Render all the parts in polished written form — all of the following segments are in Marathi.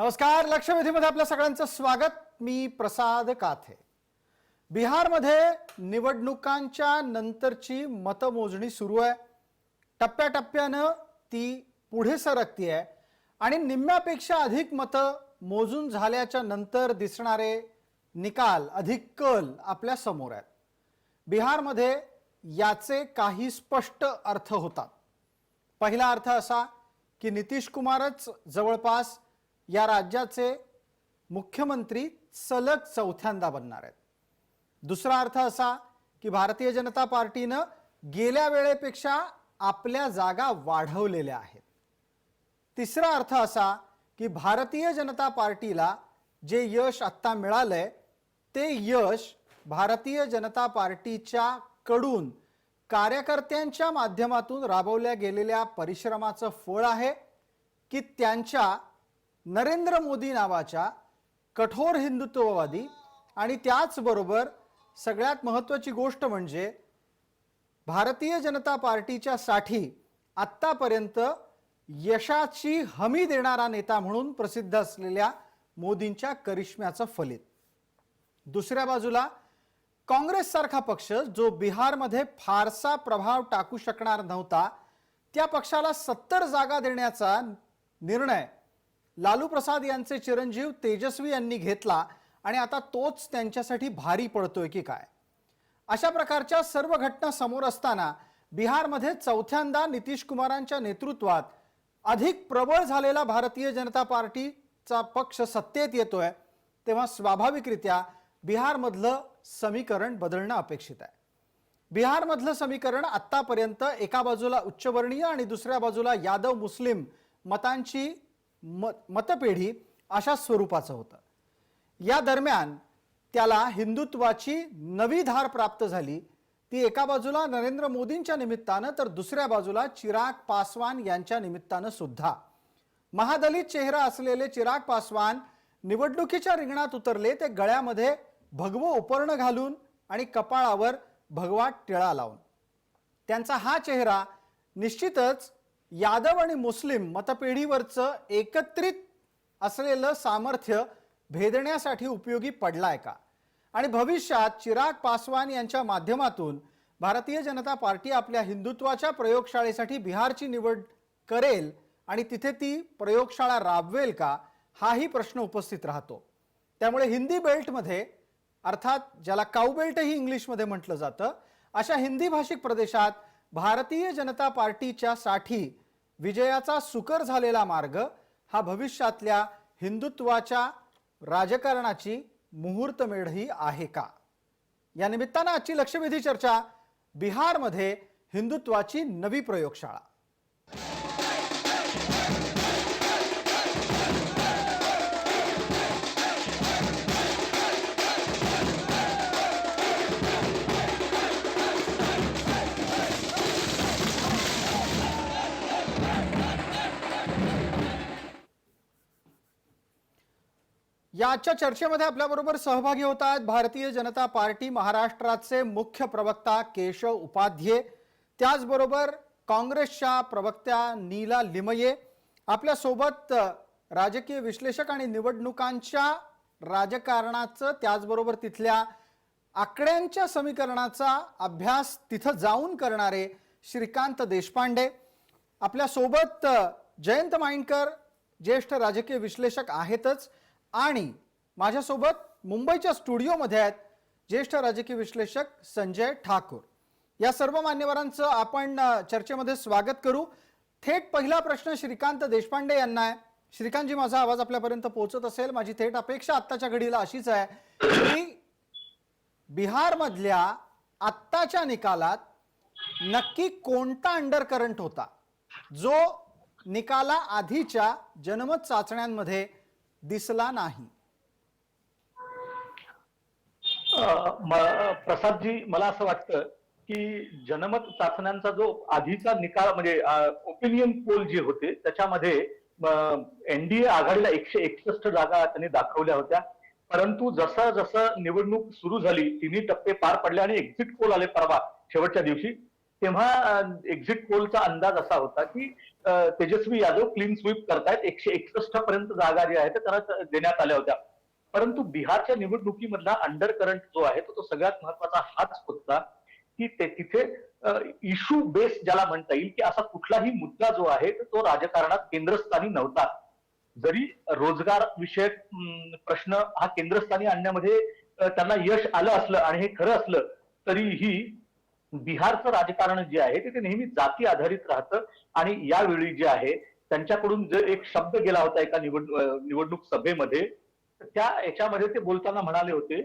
नमस्कार. लक्षवेधीमध्ये आपल्या सगळ्यांचं स्वागत. मी प्रसाद काथे. बिहारमध्ये निवडणुकांच्या नंतरची मतमोजणी सुरू आहे. टप्प्याटप्प्यानं ती पुढे सरकती आहे आणि निम्म्यापेक्षा अधिक मतं मोजून झाल्याच्या नंतर दिसणारे निकाल, अधिक कल आपल्या समोर आहेत. बिहारमध्ये याचे काही स्पष्ट अर्थ होतात. पहिला अर्थ असा की नितीश कुमारच जवळपास या राज्याचे मुख्यमंत्री सलग चौथ्यांदा बनणार आहेत. दुसरा अर्थ असा की भारतीय जनता पार्टीनं गेल्या वेळेपेक्षा आपल्या जागा वाढवलेल्या आहेत. तिसरा अर्थ असा की भारतीय जनता पार्टीला जे यश आत्ता मिळालंय ते यश भारतीय जनता पार्टीच्या कडून कार्यकर्त्यांच्या माध्यमातून राबवल्या गेलेल्या परिश्रमाचं फळ आहे की त्यांच्या नरेंद्र मोदी नावाच्या कठोर हिंदुत्ववादी आणि त्याचबरोबर सगळ्यात महत्त्वाची गोष्ट म्हणजे भारतीय जनता पार्टीच्या साठी आत्तापर्यंत यशाची हमी देणारा नेता म्हणून प्रसिद्ध असलेल्या मोदींच्या करिश्म्याचं फलित. दुसऱ्या बाजूला काँग्रेस सारखा पक्ष जो बिहारमध्ये फारसा प्रभाव टाकू शकणार नव्हता, त्या पक्षाला 70 जागा देण्याचा निर्णय लालू प्रसाद यांचे चिरंजीव तेजस्वी यांनी घेतला आणि आता तोच त्यांच्यासाठी भारी पडतोय की काय. अशा प्रकारच्या सर्व घटना समोर असताना बिहारमध्ये चौथ्यांदा नितीश कुमारांच्या नेतृत्वात अधिक प्रबळ झालेला भारतीय जनता पार्टीचा पक्ष सत्तेत येतोय, तेव्हा स्वाभाविकरित्या बिहारमधलं समीकरण बदलणं अपेक्षित आहे. बिहारमधलं समीकरण आत्तापर्यंत एका बाजूला उच्चवर्णीय आणि दुसऱ्या बाजूला यादव मुस्लिम मतांची मतपेढी अशा स्वरूपाचं होतं. या दरम्यान त्याला हिंदुत्वाची नवी धार प्राप्त झाली. ती एका बाजूला नरेंद्र मोदींच्या निमित्तानं तर दुसऱ्या बाजूला चिराग पासवान यांच्या निमित्तानं सुद्धा. महादलित चेहरा असलेले चिराग पासवान निवडणुकीच्या रिंगणात उतरले ते गळ्यामध्ये भगवं उपरणं घालून आणि कपाळावर भगवा टिळा लावून. त्यांचा हा चेहरा निश्चितच यादव आणि मुस्लिम मतपेढीवरचं एकत्रित असलेलं सामर्थ्य भेदण्यासाठी उपयोगी पडलाय का, आणि भविष्यात चिराग पासवान यांच्या माध्यमातून भारतीय जनता पार्टी आपल्या हिंदुत्वाच्या प्रयोगशाळेसाठी बिहारची निवड करेल आणि तिथे ती प्रयोगशाळा राबवेल का, हाही प्रश्न उपस्थित राहतो. त्यामुळे हिंदी बेल्टमध्ये, अर्थात ज्याला काऊ बेल्टही इंग्लिशमध्ये म्हटलं जातं, अशा हिंदी भाषिक प्रदेशात भारतीय जनता पार्टीच्या साठी विजयाचा सुकर झालेला मार्ग हा भविष्यातल्या हिंदुत्वाच्या राजकारणाची मुहूर्तमेढही आहे का. या निमित्तानं आजची लक्षवेधी चर्चा, बिहारमध्ये हिंदुत्वाची नवी प्रयोगशाळा. या आजच्या चर्चेमध्ये आपल्याबरोबर सहभागी होत आहेत भारतीय जनता पार्टी महाराष्ट्राचे मुख्य प्रवक्ता केशव उपाध्ये, त्याचबरोबर काँग्रेसच्या प्रवक्त्या नीला लिमये, आपल्यासोबत राजकीय विश्लेषक आणि निवडणुकांच्या राजकारणाचं त्याचबरोबर तिथल्या आकड्यांच्या समीकरणाचा अभ्यास तिथं जाऊन करणारे श्रीकांत देशपांडे, आपल्यासोबत जयंत माइंडकर ज्येष्ठ राजकीय विश्लेषक आहेतच, आणि माझ्यासोबत मुंबईच्या स्टुडिओमध्ये आहेत ज्येष्ठ राजकीय विश्लेषक संजय ठाकूर. या सर्व मान्यवरांचं आपण चर्चेमध्ये स्वागत करू. थेट पहिला प्रश्न श्रीकांत देशपांडे यांना आहे. श्रीकांतजी, माझा आवाज आपल्यापर्यंत पोहोचत असेल? माझी थेट अपेक्षा आत्ताच्या घडीला अशीच आहे की बिहारमधल्या आत्ताच्या निकालात नक्की कोणता अंडरकरंट होता जो निकाला आधीच्या जनमत चाचण्यांमध्ये दिसला नाही? प्रसादजी, मला असं वाटतं की जनमत चाचण्यांचा जो आधीचा निकाल म्हणजे ओपिनियन पोल जे होते त्याच्यामध्ये एनडीए आघाडीला 161 जागा त्यांनी दाखवल्या होत्या. परंतु जसं जसं निवडणूक सुरू झाली, तिन्ही टप्पे पार पडले आणि एक्झिट पोल आले परवा शेवटच्या दिवशी, तेव्हा एक्झिट पोलचा अंदाज असा होता की तेजस्वी यादव क्लीन स्वीप करतायत. 161 पर्यंत जागा ज्या आहेत त्या त्यांना देण्यात आल्या होत्या. परंतु बिहारच्या निवडणुकीमधला अंडर करंट जो आहे तो सगळ्यात महत्वाचा हाच होता की तिथे इश्यू बेस ज्याला म्हणता येईल की असा कुठलाही मुद्दा जो आहे तो राजकारणात केंद्रस्थानी नव्हता. जरी रोजगार विषयक प्रश्न हा केंद्रस्थानी आणण्यामध्ये त्यांना यश आलं असलं आणि हे खरं असलं तरीही बिहारचं राजकारण जे आहे ते नेहमी जाती आधारित राहतं. आणि यावेळी जे आहे त्यांच्याकडून जर एक शब्द गेला होता एका निवडणूक सभेमध्ये, त्या याच्यामध्ये ते बोलताना म्हणाले होते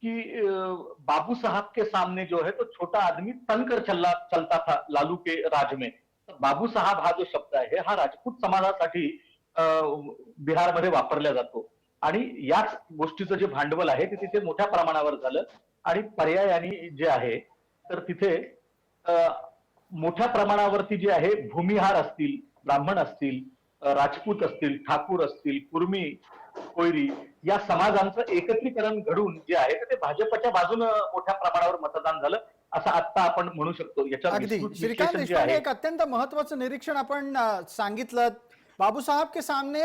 कि बाबू साहब के सामने जो है तो छोटा आदमी तनकर चलता था लालू के राज में. बाबू साहब हा जो शब्द आहे हा राजपूत समाजासाठी बिहारमध्ये वापरला जातो आणि याच गोष्टीचं जे भांडवल आहे ते तिथे मोठ्या प्रमाणावर झालं. आणि पर्यायाने जे आहे तर तिथे मोठ्या प्रमाणावरती जे आहे भूमिहार असतील, ब्राह्मण असतील, राजपूत असतील, ठाकूर असतील, कुर्मी, कोयरी या समाजांचं एकत्रीकरण घडून जे आहे ते भाजपच्या बाजूने मोठ्या प्रमाणावर मतदान झालं असं आता आपण म्हणू शकतो. याच्या अगदी श्रीकांत देशपांडे, एक अत्यंत महत्वाचं निरीक्षण आपण सांगितलं. बाबू साहब के सामने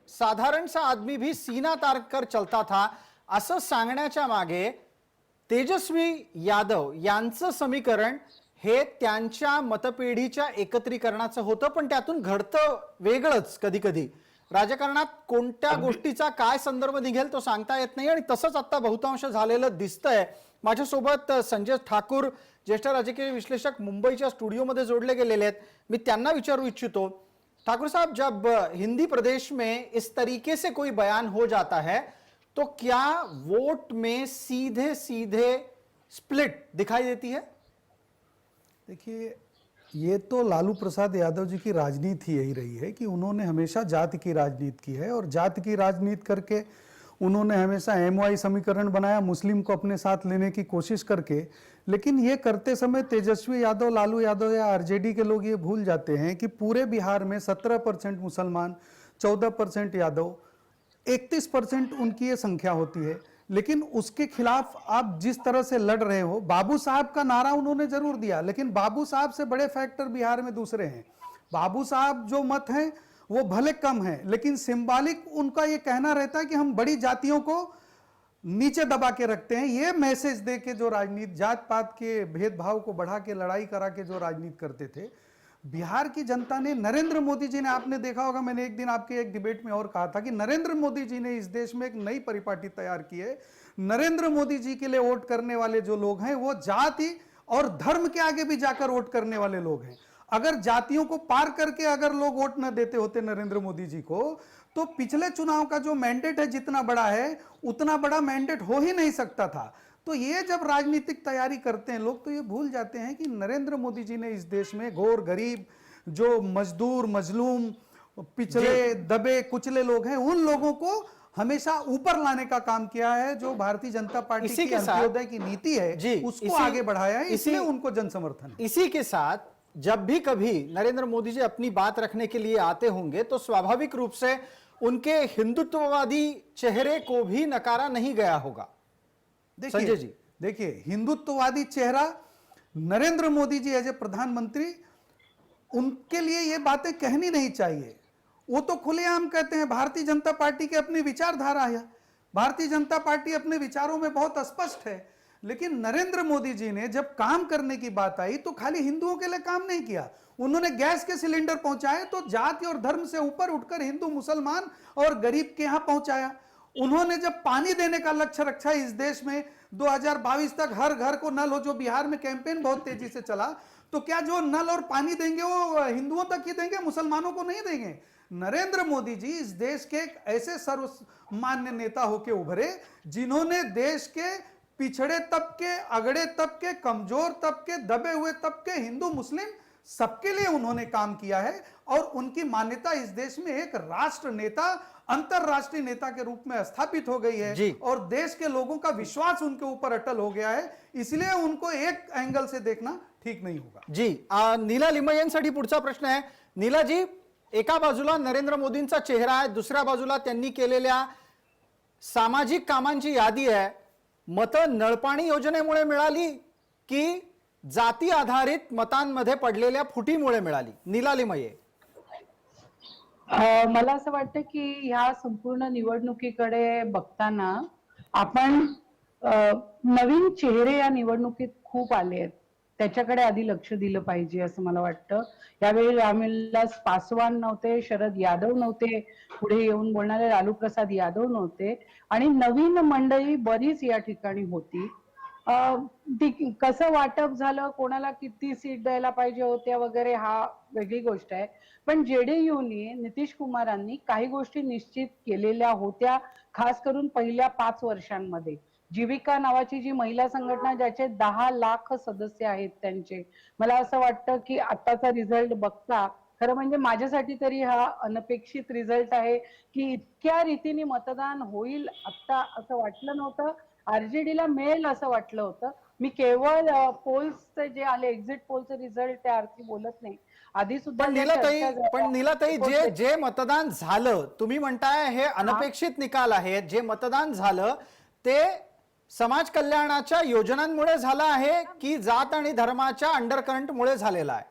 साधारण सा आदमी भी सीना तार कर चलता था असं सांगण्याच्या मागे तेजस्वी यादव यांचं समीकरण हे त्यांच्या मतपेढीच्या एकत्रीकरणाचं होतं. पण त्यातून घडतं वेगळंच. कधी कधी राजकारणात कोणत्या गोष्टीचा काय संदर्भ निघेल तो सांगता येत नाही आणि तसंच आता बहुतांश झालेलं दिसतंय. माझ्यासोबत संजय ठाकूर, ज्येष्ठ राजकीय विश्लेषक, मुंबईच्या स्टुडियोमध्ये जोडले गेलेले आहेत. मी त्यांना विचारू इच्छितो, ठाकुर साहब, जब हिंदी प्रदेश में इस तरीके से कोई बयान हो जाता है तो क्या वोट में सीधे सीधे स्प्लिट दिखाई देती है? देखिए, ये तो लालू प्रसाद यादव जी की राजनीति यही रही है कि उन्होंने हमेशा जाति की राजनीति की है और जाति की राजनीति करके उन्होंने हमेशा एमवाई समीकरण बनाया मुस्लिम को अपने साथ लेने की कोशिश करके। लेकिन ये करते समय तेजस्वी यादव, लालू यादव या आरजेडी के लोग ये भूल जाते हैं कि पूरे बिहार में 17% मुसलमान, 14% यादव, 31% उनकी ये संख्या होती है। लेकिन उसके खिलाफ आप जिस तरह से लड़ रहे हो, बाबू साहब का नारा उन्होंने जरूर दिया, लेकिन बाबू साहब से बड़े फैक्टर बिहार में दूसरे हैं। बाबू साहब जो मत हैं वो भले कम है, लेकिन सिंबॉलिक उनका ये कहना रहता है कि हम बड़ी जातियों को नीचे दबा के रखते हैं। ये मैसेज दे के जो राजनीति, जात पात के भेदभाव को बढ़ा के, लड़ाई करा के जो राजनीति करते थे, बिहार की जनता ने, नरेंद्र मोदी जी ने, आपने देखा होगा, मैंने एक दिन आपके एक डिबेट में और कहा था कि नरेंद्र मोदी जी ने इस देश में एक नई परिपाटी तैयार की है। नरेंद्र मोदी जी के लिए वोट करने वाले जो लोग हैं वो जाति और धर्म के आगे भी जाकर वोट करने वाले लोग हैं। अगर जातियों को पार करके अगर लोग वोट न देते होते नरेंद्र मोदी जी को, तो पिछले चुनाव का जो मैंडेट है जितना बड़ा है उतना बड़ा मैंडेट हो ही नहीं सकता था। तो ये जब राजनीतिक तैयारी करते हैं लोग तो ये भूल जाते हैं कि नरेंद्र मोदी जी ने इस देश में घोर गरीब, जो मजदूर, मजलूम, पिछड़े, दबे कुचले लोग हैं, उन लोगों को हमेशा ऊपर लाने का काम किया है। जो भारतीय जनता पार्टी की अंत्योदय की नीति है उसको आगे बढ़ाया है, इसलिए उनको जन समर्थन है। इसी के साथ जब भी कभी नरेंद्र मोदी जी अपनी बात रखने के लिए आते होंगे तो स्वाभाविक रूप से उनके हिंदुत्ववादी चेहरे को भी नकारा नहीं गया होगा। संजय जी, देखिए, हिंदुत्ववादी चेहरा नरेंद्र मोदी जी एज ए प्रधानमंत्री, उनके लिए ये बातें कहनी नहीं चाहिए। वो तो खुलेआम कहते हैं भारतीय जनता पार्टी की अपनी विचारधारा है, भारतीय जनता पार्टी अपने विचारों में बहुत स्पष्ट है। लेकिन नरेंद्र मोदी जी ने जब काम करने की बात आई तो खाली हिंदुओं के लिए काम नहीं किया, उन्होंने गैस के सिलेंडर पहुंचाए तो जाति और धर्म से ऊपर उठकर हिंदू, मुसलमान और गरीब के यहां पहुंचाया। उन्होंने जब पानी देने का लक्ष्य रखा इस देश में 2022 तक हर घर को नल हो, जो बिहार में कैंपेन बहुत तेजी से चला, तो क्या जो नल और पानी देंगे वो हिंदुओं तक ही देंगे, मुसलमानों को नहीं देंगे? नरेंद्र मोदी जी इस देश के एक ऐसे सर्वमान्य नेता होके उभरे जिन्होंने देश के पिछड़े तबके, अगड़े तबके, कमजोर तबके, दबे हुए तबके, हिंदू मुस्लिम, सबके लिए उन्होंने काम किया है। और उनकी मान्यता इस देश में एक राष्ट्र नेता, अंतरराष्ट्रीय नेता के रूप में स्थापित हो गई है और देश के लोगों का विश्वास उनके ऊपर अटल हो गया है। इसलिए उनको एक एंगल से देखना ठीक नहीं होगा। जी, नीला लिमयेंसाठी पुढचा प्रश्न आहे. नीला जी, एका बाजूला नरेंद्र मोदींचा चेहरा आहे, दुसऱ्या बाजूला त्यांनी केलेल्या सामाजिक कामांची यादी आहे. मतं नळपाणी योजनेमुळे मिळाली की जाती आधारित मतांमध्ये पडलेल्या फुटीमुळे मिळाली? नीला लिमये. मला असं वाटतं की ह्या संपूर्ण निवडणुकीकडे बघताना आपण नवीन चेहरे या निवडणुकीत खूप आले आहेत, त्याच्याकडे आधी लक्ष दिलं पाहिजे असं मला वाटतं. यावेळी रामविलास पासवान नव्हते, शरद यादव नव्हते, पुढे येऊन बोलणारे लालू प्रसाद यादव नव्हते आणि नवीन मंडळी बरीच या ठिकाणी होती. कसं वाटप झालं, कोणाला किती सीट द्यायला पाहिजे होत्या वगैरे हा वेगळी गोष्ट आहे. पण जेडीयूने नितीश कुमारांनी काही गोष्टी निश्चित केलेल्या होत्या, खास करून पहिल्या 5 वर्षांमध्ये. जीविका नावाची जी महिला संघटना, ज्याचे 10 लाख सदस्य आहेत त्यांचे, मला असं वाटतं की आताचा रिझल्ट बघता खरं म्हणजे माझ्यासाठी तरी हा अनपेक्षित रिझल्ट आहे की इतक्या रीतीने मतदान होईल आता असं वाटलं नव्हतं. आरजेडीला मिळेल असं वाटलं होतं. मी केवळ पोल्सचे जे आले, एक्झिट पोलचे रिझल्ट त्या अर्थी बोलत नाही. आधी सुद्धा पण नीलाताई, जे मतदान झालं, तुम्ही म्हणताय हे अनपेक्षित निकाल आहेत. जे मतदान झालं ते समाज कल्याणाच्या योजनांमुळे झालं आहे की जात आणि धर्माच्या अंडरकरंटमुळे झालेला आहे?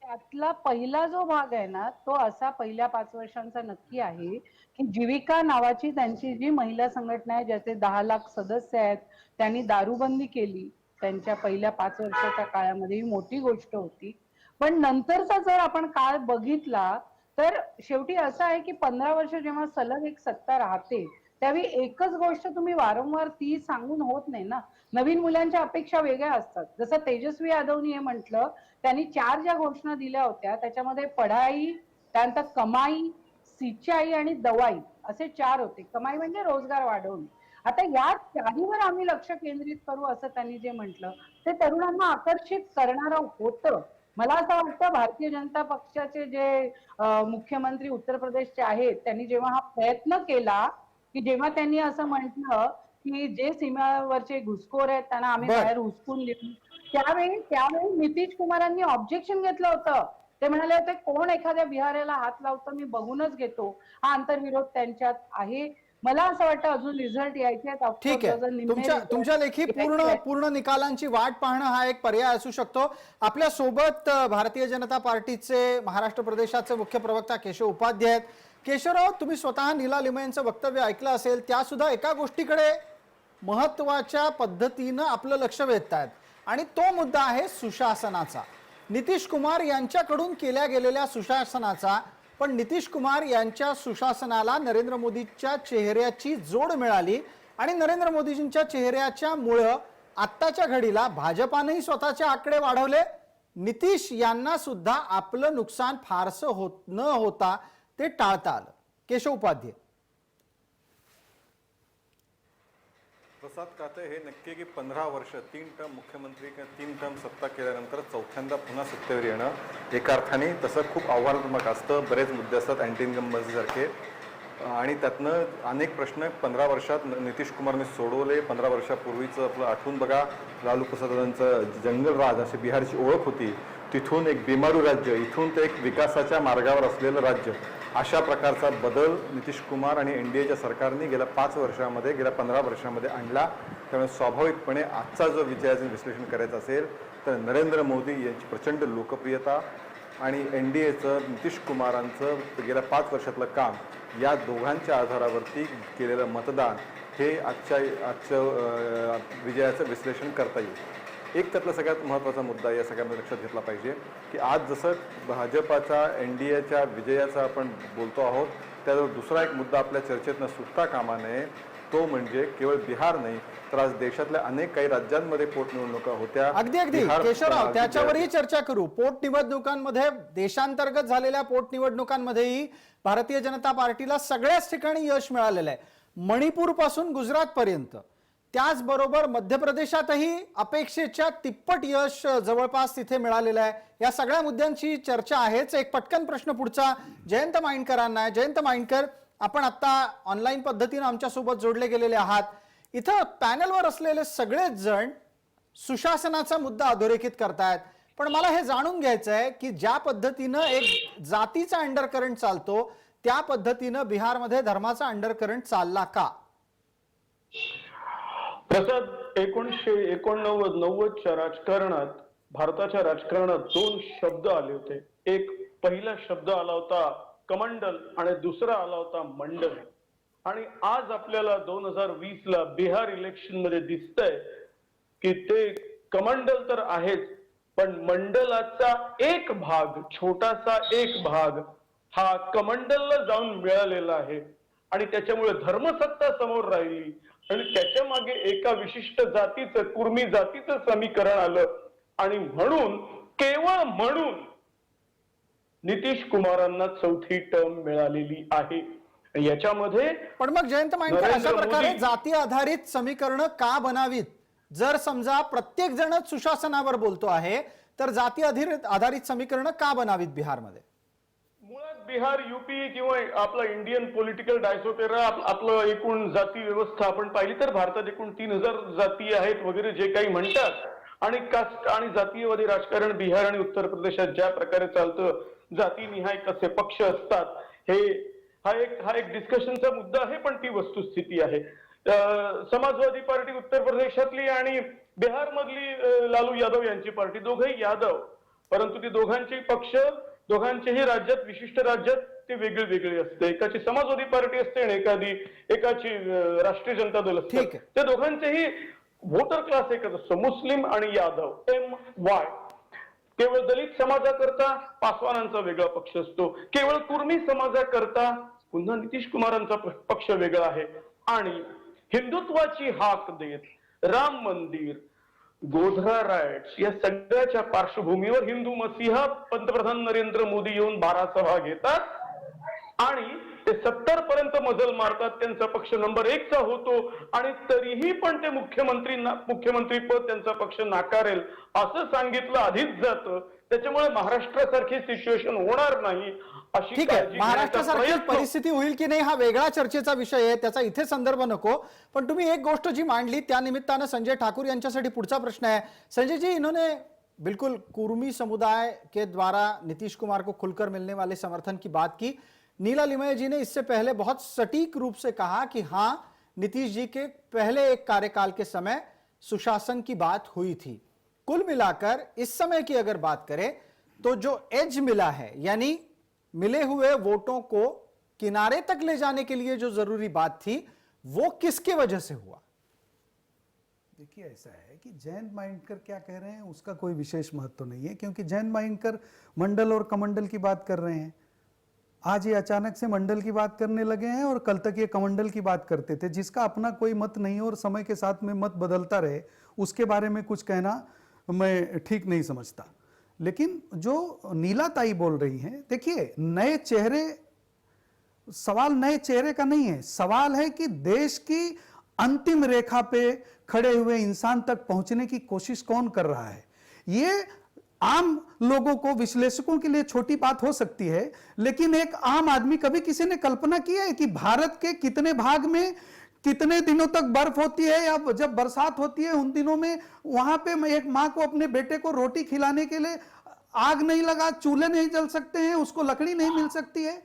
त्यातला पहिला जो भाग आहे ना, तो असा पहिल्या 5 वर्षांचा नक्की आहे की जीविका नावाची त्यांची जी महिला संघटना आहे, ज्याचे 10 लाख सदस्य आहेत, त्यांनी दारूबंदी केली त्यांच्या पहिल्या 5 वर्षाच्या काळामध्ये. ही मोठी गोष्ट होती. पण नंतरचा जर आपण काळ बघितला तर शेवटी असं आहे की 15 वर्ष जेव्हा सलग एक सत्ता राहते त्यावेळी एकच गोष्ट तुम्ही वारंवार ती सांगून होत नाही ना. नवीन मुलांच्या अपेक्षा वेगळ्या असतात. जसं तेजस्वी यादवनी हे म्हटलं, त्यांनी 4 ज्या घोषणा दिल्या होत्या त्याच्यामध्ये पढाई, त्यानंतर कमाई, सिंचाई आणि दवाई असे 4 होते. कमाई म्हणजे रोजगार वाढवणे. आता या चारीवर आम्ही लक्ष केंद्रित करू असं त्यांनी जे म्हटलं ते तरुणांना आकर्षित करणारं होतं. मला असं वाटतं भारतीय जनता पक्षाचे जे मुख्यमंत्री उत्तर प्रदेशचे आहेत, त्यांनी जेव्हा हा प्रयत्न केला की जेव्हा त्यांनी असं म्हटलं की जे सीमेवरचे घुसखोर आहेत त्यांना आम्ही बाहेर हुसकून देऊ, त्यावेळी नितीश कुमारांनी ऑब्जेक्शन घेतलं होतं. ते म्हणाले होते कोण एखाद्या बिहारीला हात लावतं मी बघूनच घेतो. हा आंतरविरोध त्यांच्यात आहे. मला असं वाटतं अजून रिझल्ट यायचे आहेत. ठीक आहे, तुमच्या लेखी पूर्ण निकालांची वाट पाहणं हा एक पर्याय असू शकतो. आपल्या सोबत भारतीय जनता पार्टीचे महाराष्ट्र प्रदेशाचे मुख्य प्रवक्ता केशव उपाध्याय आहेत. केशवराव, तुम्ही स्वतः नीला लिमये यांचं वक्तव्य ऐकलं असेल, त्या सुद्धा एका गोष्टीकडे महत्वाच्या पद्धतीनं आपलं लक्ष वेधतायत आणि तो मुद्दा आहे सुशासनाचा, नितीश कुमार यांच्याकडून केल्या गेलेल्या सुशासनाचा. पण नितीश कुमार यांच्या सुशासनाला नरेंद्र मोदींच्या चेहऱ्याची जोड मिळाली आणि नरेंद्र मोदींच्या चेहऱ्याच्या मुळे आत्ताच्या घडीला भाजपानेही स्वतःचे आकडे वाढवले. नितीश यांना सुद्धा आपलं नुकसान फारसं न होता ते टाळता आलं. केशव उपाध्याय. प्रसाद काते हे नक्की की 15 वर्ष 3 टर्म मुख्यमंत्री किंवा 3 टर्म सत्ता केल्यानंतर चौथ्यांदा पुन्हा सत्तेवर येणं एका अर्थाने तसं खूप आव्हानात्मक असतं. बरेच मुद्दे असतात अँटी इन्कम्बन्सीसारखे आणि त्यातनं अनेक प्रश्न 15 वर्षात नितीश कुमारने सोडवले. 15 वर्षापूर्वीचं आपलं आठवून बघा, लालू प्रसादांचं जंगल राज अशी बिहारची ओळख होती. तिथून एक बिमारू राज्य, इथून ते एक विकासाच्या मार्गावर असलेलं राज्य, अशा प्रकारचा बदल नितीश कुमार आणि एनडीएच्या सरकारने गेल्या 5 वर्षामध्ये, गेल्या 15 वर्षामध्ये आणला. त्यामुळे स्वाभाविकपणे आजचा जो विजयाचं विश्लेषण करायचं असेल तर नरेंद्र मोदी यांची प्रचंड लोकप्रियता आणि एनडीएचं नितीश कुमारांचं गेल्या 5 वर्षातलं काम, या दोघांच्या आधारावरती केलेलं मतदान हे आजच्या विजयाचं विश्लेषण करता येईल. एक त्यातला सगळ्यात महत्त्वाचा मुद्दा या सगळ्यामध्ये लक्षात घेतला पाहिजे की आज जसं भाजपाच्या एनडीएच्या विजयाचा आपण बोलतो आहोत, त्यावर दुसरा एक मुद्दा आपल्या चर्चेतनं सुटता कामा नये. तो म्हणजे केवळ बिहार नाही तर आज देशातल्या अनेक काही राज्यांमध्ये पोटनिवडणुका होत्या. अगदी केशवराव, त्याच्यावरही चर्चा करू. पोटनिवडणुकांमध्ये, देशांतर्गत झालेल्या पोटनिवडणुकांमध्येही भारतीय जनता पार्टीला सगळ्याच ठिकाणी यश मिळालेलं आहे, मणिपूर पासून गुजरात पर्यंत. त्याचबरोबर मध्य प्रदेशातही अपेक्षेच्या तिप्पट यश जवळपास तिथे मिळालेलं आहे. या सगळ्या मुद्द्यांची चर्चा आहेच. एक पटकन प्रश्न पुढचा जयंत माइंडकरांना आहे. जयंत माइंडकर, आपण आता ऑनलाईन पद्धतीने आमच्या सोबत जोडले गेलेले आहात. इथं पॅनलवर असलेले सगळेच जण सुशासनाचा मुद्दा अधोरेखित करतायत, पण मला हे जाणून घ्यायचं आहे की ज्या पद्धतीनं एक जातीचा अंडरकरंट चालतो त्या पद्धतीनं बिहारमध्ये धर्माचा अंडरकरंट चालला का? प्रसाद, 1989-90च्या राजकारणात, भारताच्या राजकारणात 2 शब्द आले होते. एक पहिला शब्द आला होता कमंडल आणि दुसरा आला होता मंडल. आणि आज आपल्याला 2020 ला बिहार इलेक्शन मध्ये दिसतंय की ते कमंडल तर आहेच, पण मंडलाचा एक भाग, छोटासा एक भाग हा कमंडलला जाऊन मिळालेला आहे. आणि त्याच्यामुळे धर्मसत्ता समोर राहिली आणि त्याच्या मागे एका विशिष्ट जातीचं, कुर्मी जातीचं समीकरण आलं. आणि म्हणून, केवळ म्हणून नितीश कुमारांना चौथी टर्म मिळालेली आहे. याच्यामध्ये पण मग जयंत माइंडकर, अशा नरेंद्र प्रकारे मोदी- जाती आधारित समीकरणं का बनावीत? जर समजा प्रत्येक जणच सुशासनावर बोलतो आहे, तर जाती आधारित समीकरणं का बनावीत बिहारमध्ये? मुळात बिहार, युपी किंवा आपला इंडियन पॉलिटिकल डायसोटेरा, आपलं एकूण जाती व्यवस्था आपण पाहिली तर भारतात एकूण 3000 जाती आहेत वगैरे जे काही म्हणतात. आणि कास्ट आणि जातीयवादी राजकारण बिहार आणि उत्तर प्रदेशात ज्या प्रकारे चालतं, जातीनिहाय कसे पक्ष असतात, हा एक डिस्कशनचा मुद्दा आहे. पण ती वस्तुस्थिती आहे. समाजवादी पार्टी उत्तर प्रदेशातली आणि बिहार मधली लालू यादव यांची पार्टी, दोघंही यादव, परंतु ती दोघांचे पक्ष दोघांचेही राज्यात, विशिष्ट राज्यात ते वेगळे वेगळे असते. एकाची समाजवादी पार्टी असते आणि एकाची राष्ट्रीय जनता दल असते. ठीक आहे. ते दोघांचेही व्होटर क्लास एकच असतो, मुस्लिम आणि यादव, MY. केवळ दलित समाजाकरता पासवानांचा वेगळा पक्ष असतो. केवळ कुर्मी समाजाकरता पुन्हा नितीश कुमारांचा पक्ष वेगळा आहे. आणि हिंदुत्वाची हाक देत राम मंदिर, गोधरा राईट्स या सगळ्याच्या पार्श्वभूमीवर हिंदू मसीहा पंतप्रधान नरेंद्र मोदी येऊन 12 सभा घेतात आणि ते 70 पर्यंत मजल मारतात. त्यांचा पक्ष नंबर 1 चा होतो आणि तरीही पण ते मुख्यमंत्री पद त्यांचा पक्ष नाकारेल असं सांगितलं आधीच जातं. त्याच्यामुळे महाराष्ट्रासारखी सिच्युएशन होणार नाही अशी ठीक आहे, काळजी महाराष्ट्रासारखी घेण्याचा परिस्थिती होईल की नाही हा वेगळा चर्चेचा विषय आहे, त्याचा इथे संदर्भ नको. पण तुम्ही एक गोष्ट जी मांडली त्या निमित्तानं संजय ठाकुर यांच्यासाठी पुढचा प्रश्न है. संजय जी, इन्होंने बिल्कुल कुर्मी समुदाय के द्वारा नीतीश कुमार को खुलकर मिलने वाले समर्थन की बात की. नीला लिमये जी ने इससे पहले बहुत सटीक रूप से कहा कि हाँ, नीतीश जी के पहले एक कार्यकाल के समय सुशासन की बात हुई थी. कुल मिलाकर इस समय की अगर बात करें तो जो एज मिला है, यानी मिले हुए वोटों को किनारे तक ले जाने के लिए जो जरूरी बात थी, वो किसके वजह से हुआ? देखिए, ऐसा है कि जयंत माइंडकर क्या कह रहे हैं उसका कोई विशेष महत्व नहीं है, क्योंकि जयंत माइंडकर मंडल और कमंडल की बात कर रहे हैं. आज ये अचानक से मंडल की बात करने लगे हैं और कल तक ये कमंडल की बात करते थे. जिसका अपना कोई मत नहीं और समय के साथ में मत बदलता रहे, उसके बारे में कुछ कहना मैं ठीक नहीं समझता. लेकिन जो नीला ताई बोल रही हैं, देखिए, नए चेहरे, सवाल नए चेहरे का नहीं है. सवाल है कि देश की अंतिम रेखा पे खड़े हुए इंसान तक पहुंचने की कोशिश कौन कर रहा है. ये आम लोगों को, विश्लेषकों के लिए छोटी बात हो सकती है, लेकिन एक आम आदमी, कभी किसी ने कल्पना की है कि भारत के कितने भाग में कितने दिनों तक बर्फ होती है या जब बरसात होती है उन दिनों में वहां पे एक माँ को अपने बेटे को रोटी खिलाने के लिए आग नहीं लगा, चूल्हे नहीं जल सकते हैं, उसको लकड़ी नहीं मिल सकती है.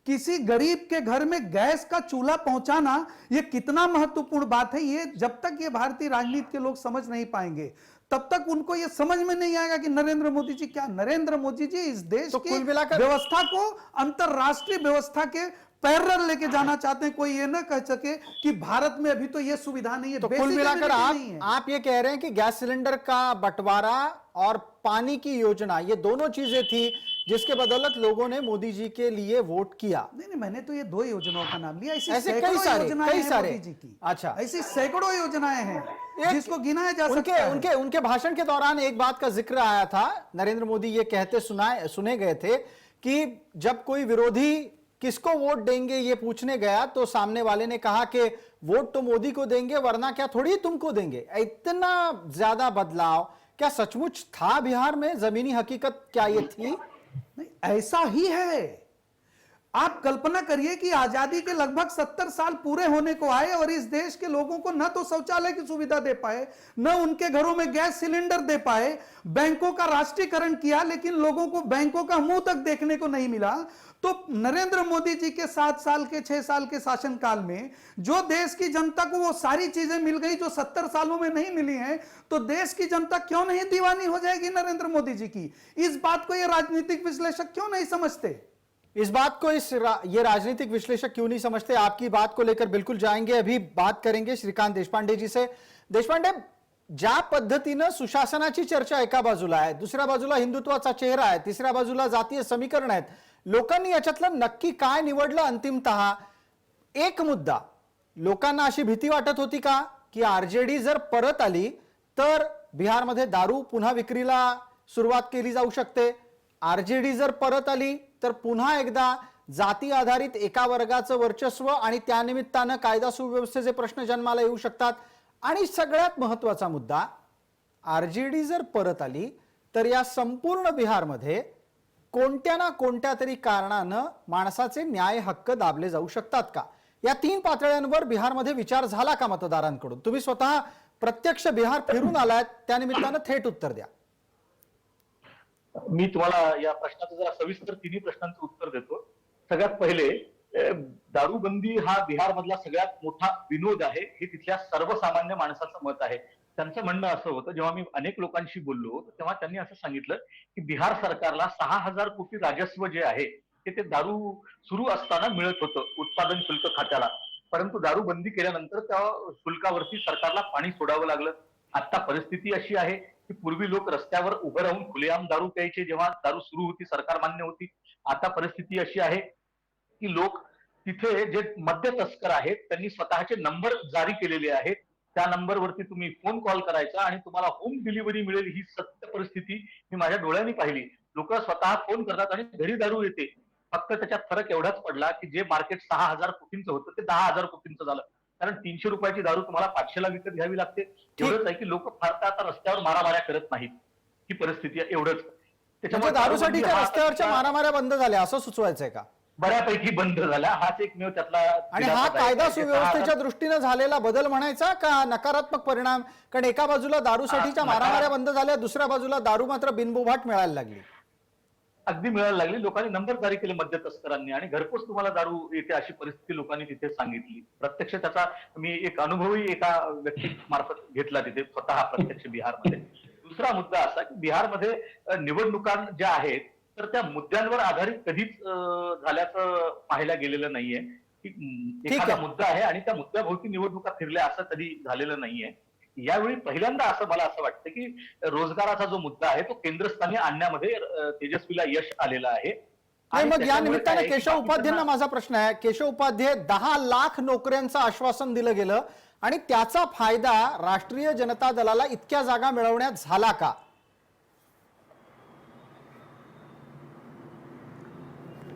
किसी गरीब के घर में गैस का चूल्हा पहुंचाना ये कितना महत्वपूर्ण बात है. ये जब तक ये भारतीय राजनीति के लोग समझ नहीं पाएंगे तब तक उनको ये समझ में नहीं आएगा कि नरेंद्र मोदी जी क्या. नरेंद्र मोदी जी इस देश तो की कुल मिलाकर व्यवस्था को अंतरराष्ट्रीय व्यवस्था के पैरेलल लेके जाना चाहते हैं. कोई ये ना कह सके कि भारत में अभी तो ये सुविधा नहीं है. तो कुल Basic मिलाकर ability नहीं है. आप ये कह रहे हैं कि गैस सिलेंडर का बंटवारा और पानी की योजना, ये दोनों चीजें थी जिसके बदौलत लोगों ने मोदी जी के लिए वोट किया. नहीं, मैंने तो ये 2 योजनाओं का नाम लिया. ऐसे सैकड़ों कई सारे योजनाएं हैं मोदी जी की. अच्छा, ऐसी सैकड़ों योजनाएं हैं जिसको गिनाया जा उनके सकता है. उनके भाषण के दौरान एक बात का जिक्र आया था. नरेंद्र मोदी ये कहते सुने गए थे कि जब कोई विरोधी किसको वोट देंगे ये पूछने गया तो सामने वाले ने कहा कि वोट तो मोदी को देंगे, वरना क्या थोड़ी तुमको देंगे. इतना ज्यादा बदलाव क्या सचमुच था बिहार में? जमीनी हकीकत क्या ये थी? नहीं, ऐसा ही है. आप कल्पना करिए कि आजादी के लगभग 70 साल पूरे होने को आए और इस देश के लोगों को न तो शौचालय की सुविधा दे पाए, न उनके घरों में गैस सिलेंडर दे पाए. बैंकों का राष्ट्रीयकरण किया लेकिन लोगों को बैंकों का मुंह तक देखने को नहीं मिला. तो नरेंद्र मोदी जी के 7 साल के 6 साल के शासनकाल में जो देश की जनता को वो सारी चीजें मिल गई जो 70 सालों में नहीं मिली हैं, तो देश की जनता क्यों नहीं दीवानी हो जाएगी नरेंद्र मोदी जी की. इस बात को ये राजनीतिक विश्लेषक क्यों नहीं समझते. इस बात को ये राजनीतिक विश्लेषक क्यों नहीं समझते, आपकी बात को लेकर बिल्कुल जाएंगे। अभी बात करेंगे श्रीकांत देशपांडे जी से। देशपांडे, ज्या पद्धतीनं सुशासनाची चर्चा एका बाजूला आहे, दुसऱ्या बाजूला हिंदुत्वाचा चेहरा आहे, तिसऱ्या बाजूला जातीय समीकरण आहेत, लोकांनी याच्यातलं नक्की काय निवडलं अंतिमतः? एक मुद्दा, लोकांना अशी भीती वाटत होती का की आरजेडी जर परत आली तर बिहारमध्ये दारू पुन्हा विक्रीला सुरुवात केली जाऊ शकते, आरजेडी जर परत आली तर पुन्हा एकदा जाती आधारित एका वर्गाचं वर्चस्व आणि त्यानिमित्तानं कायदा सुव्यवस्थेचे प्रश्न जन्माला येऊ शकतात, आणि सगळ्यात महत्त्वाचा मुद्दा, आरजेडी जर परत आली तर या संपूर्ण बिहारमध्ये कोणत्या ना कोणत्या तरी कारणानं माणसाचे न्याय हक्क दाबले जाऊ शकतात का? या तीन पातळ्यांवर बिहारमध्ये विचार झाला का मतदारांकडून? तुम्ही स्वतः प्रत्यक्ष बिहार फिरून आलात, त्यानिमित्तानं थेट उत्तर द्या. मी तुम्हाला या प्रश्नाचं जरा सविस्तर तिन्ही प्रश्नांचं उत्तर देतो. सगळ्यात पहिले, दारूबंदी हा बिहारमधला सगळ्यात मोठा विनोद आहे, हे तिथल्या सर्वसामान्य माणसाचं मत आहे. त्यांचं म्हणणं असं होतं, जेव्हा मी अनेक लोकांशी बोललो तेव्हा त्यांनी असं सांगितलं की बिहार सरकारला 6,000 कोटी राजस्व जे आहे ते दारू सुरू असताना मिळत होतं उत्पादन शुल्क खात्याला, परंतु दारू बंदी केल्यानंतर त्या शुल्कावरती सरकारला पाणी सोडावं लागलं. आता परिस्थिती अशी आहे की पूर्वी लोक रस्त्यावर उभं राहून खुलेआम दारू प्यायचे जेव्हा दारू सुरू होती, सरकार मान्य होती. आता परिस्थिती अशी आहे की लोक तिथे जे मद्य तस्कर आहेत त्यांनी स्वतःचे नंबर जारी केलेले आहेत, त्या नंबरवरती तुम्ही फोन कॉल करायचा आणि तुम्हाला होम डिलिव्हरी मिळेल. ही सत्य परिस्थिती मी माझ्या डोळ्यांनी पाहिली. लोक स्वतः फोन करतात आणि घरी दारू येते. फक्त त्याच्यात फरक एवढाच पडला की जे मार्केट 6,000 कोटींचं होतं ते 10,000 कोटींचं झालं, कारण 300 रुपयाची दारू तुम्हाला 500ला विकत घ्यावी लागते. एवढंच आहे की लोक फार आता रस्त्यावर मारामाऱ्या करत नाहीत, ही परिस्थिती आहे, एवढंच. त्याच्यामुळे दारूसाठीच्या रस्त्यावरच्या मारामाऱ्या बंद झाल्या असं सुचवायचंय का? बऱ्यापैकी बंद झाला. हाच एकमेव त्यातला आणि हा कायदा सुव्यवस्थेच्या दृष्टीने झालेला बदल म्हणायचा का नकारात्मक परिणाम? कारण एका बाजूला दारूसाठीच्या मारामाऱ्या बंद झाल्या, दुसऱ्या बाजूला दारू मात्र बिनबुभाट मिळायला लागली. अगदी मिळायला लागली. लोकांनी नंबर जारी केले मद्य तस्करांनी आणि घरपोच तुम्हाला दारू येते अशी परिस्थिती लोकांनी तिथे सांगितली. प्रत्यक्ष त्याचा मी एक अनुभवही एका व्यक्ती मार्फत घेतला तिथे स्वतः प्रत्यक्ष बिहारमध्ये. दुसरा मुद्दा असा की बिहारमध्ये निवडणुका ज्या आहेत तर त्या मुद्द्यांवर आधारित कधीच झाल्याचं पाहायला गेलेलं नाहीये. एखादा मुद्दा आहे आणि त्या मुद्द्याभोवती निवडणुका फिरल्या असं कधी झालेलं नाहीये. यावेळी पहिल्यांदा असं मला असं वाटतं की रोजगाराचा जो मुद्दा आहे तो केंद्रस्थानी आणण्यामध्ये तेजस्वीला यश आलेलं आहे. आणि मग या निमित्ताने केशव उपाध्यायांना माझा प्रश्न आहे. केशव उपाध्ये 10 लाख नोकऱ्यांचं आश्वासन दिलं गेलं आणि त्याचा फायदा राष्ट्रीय जनता दलाला इतक्या जागा मिळवण्यात झाला का?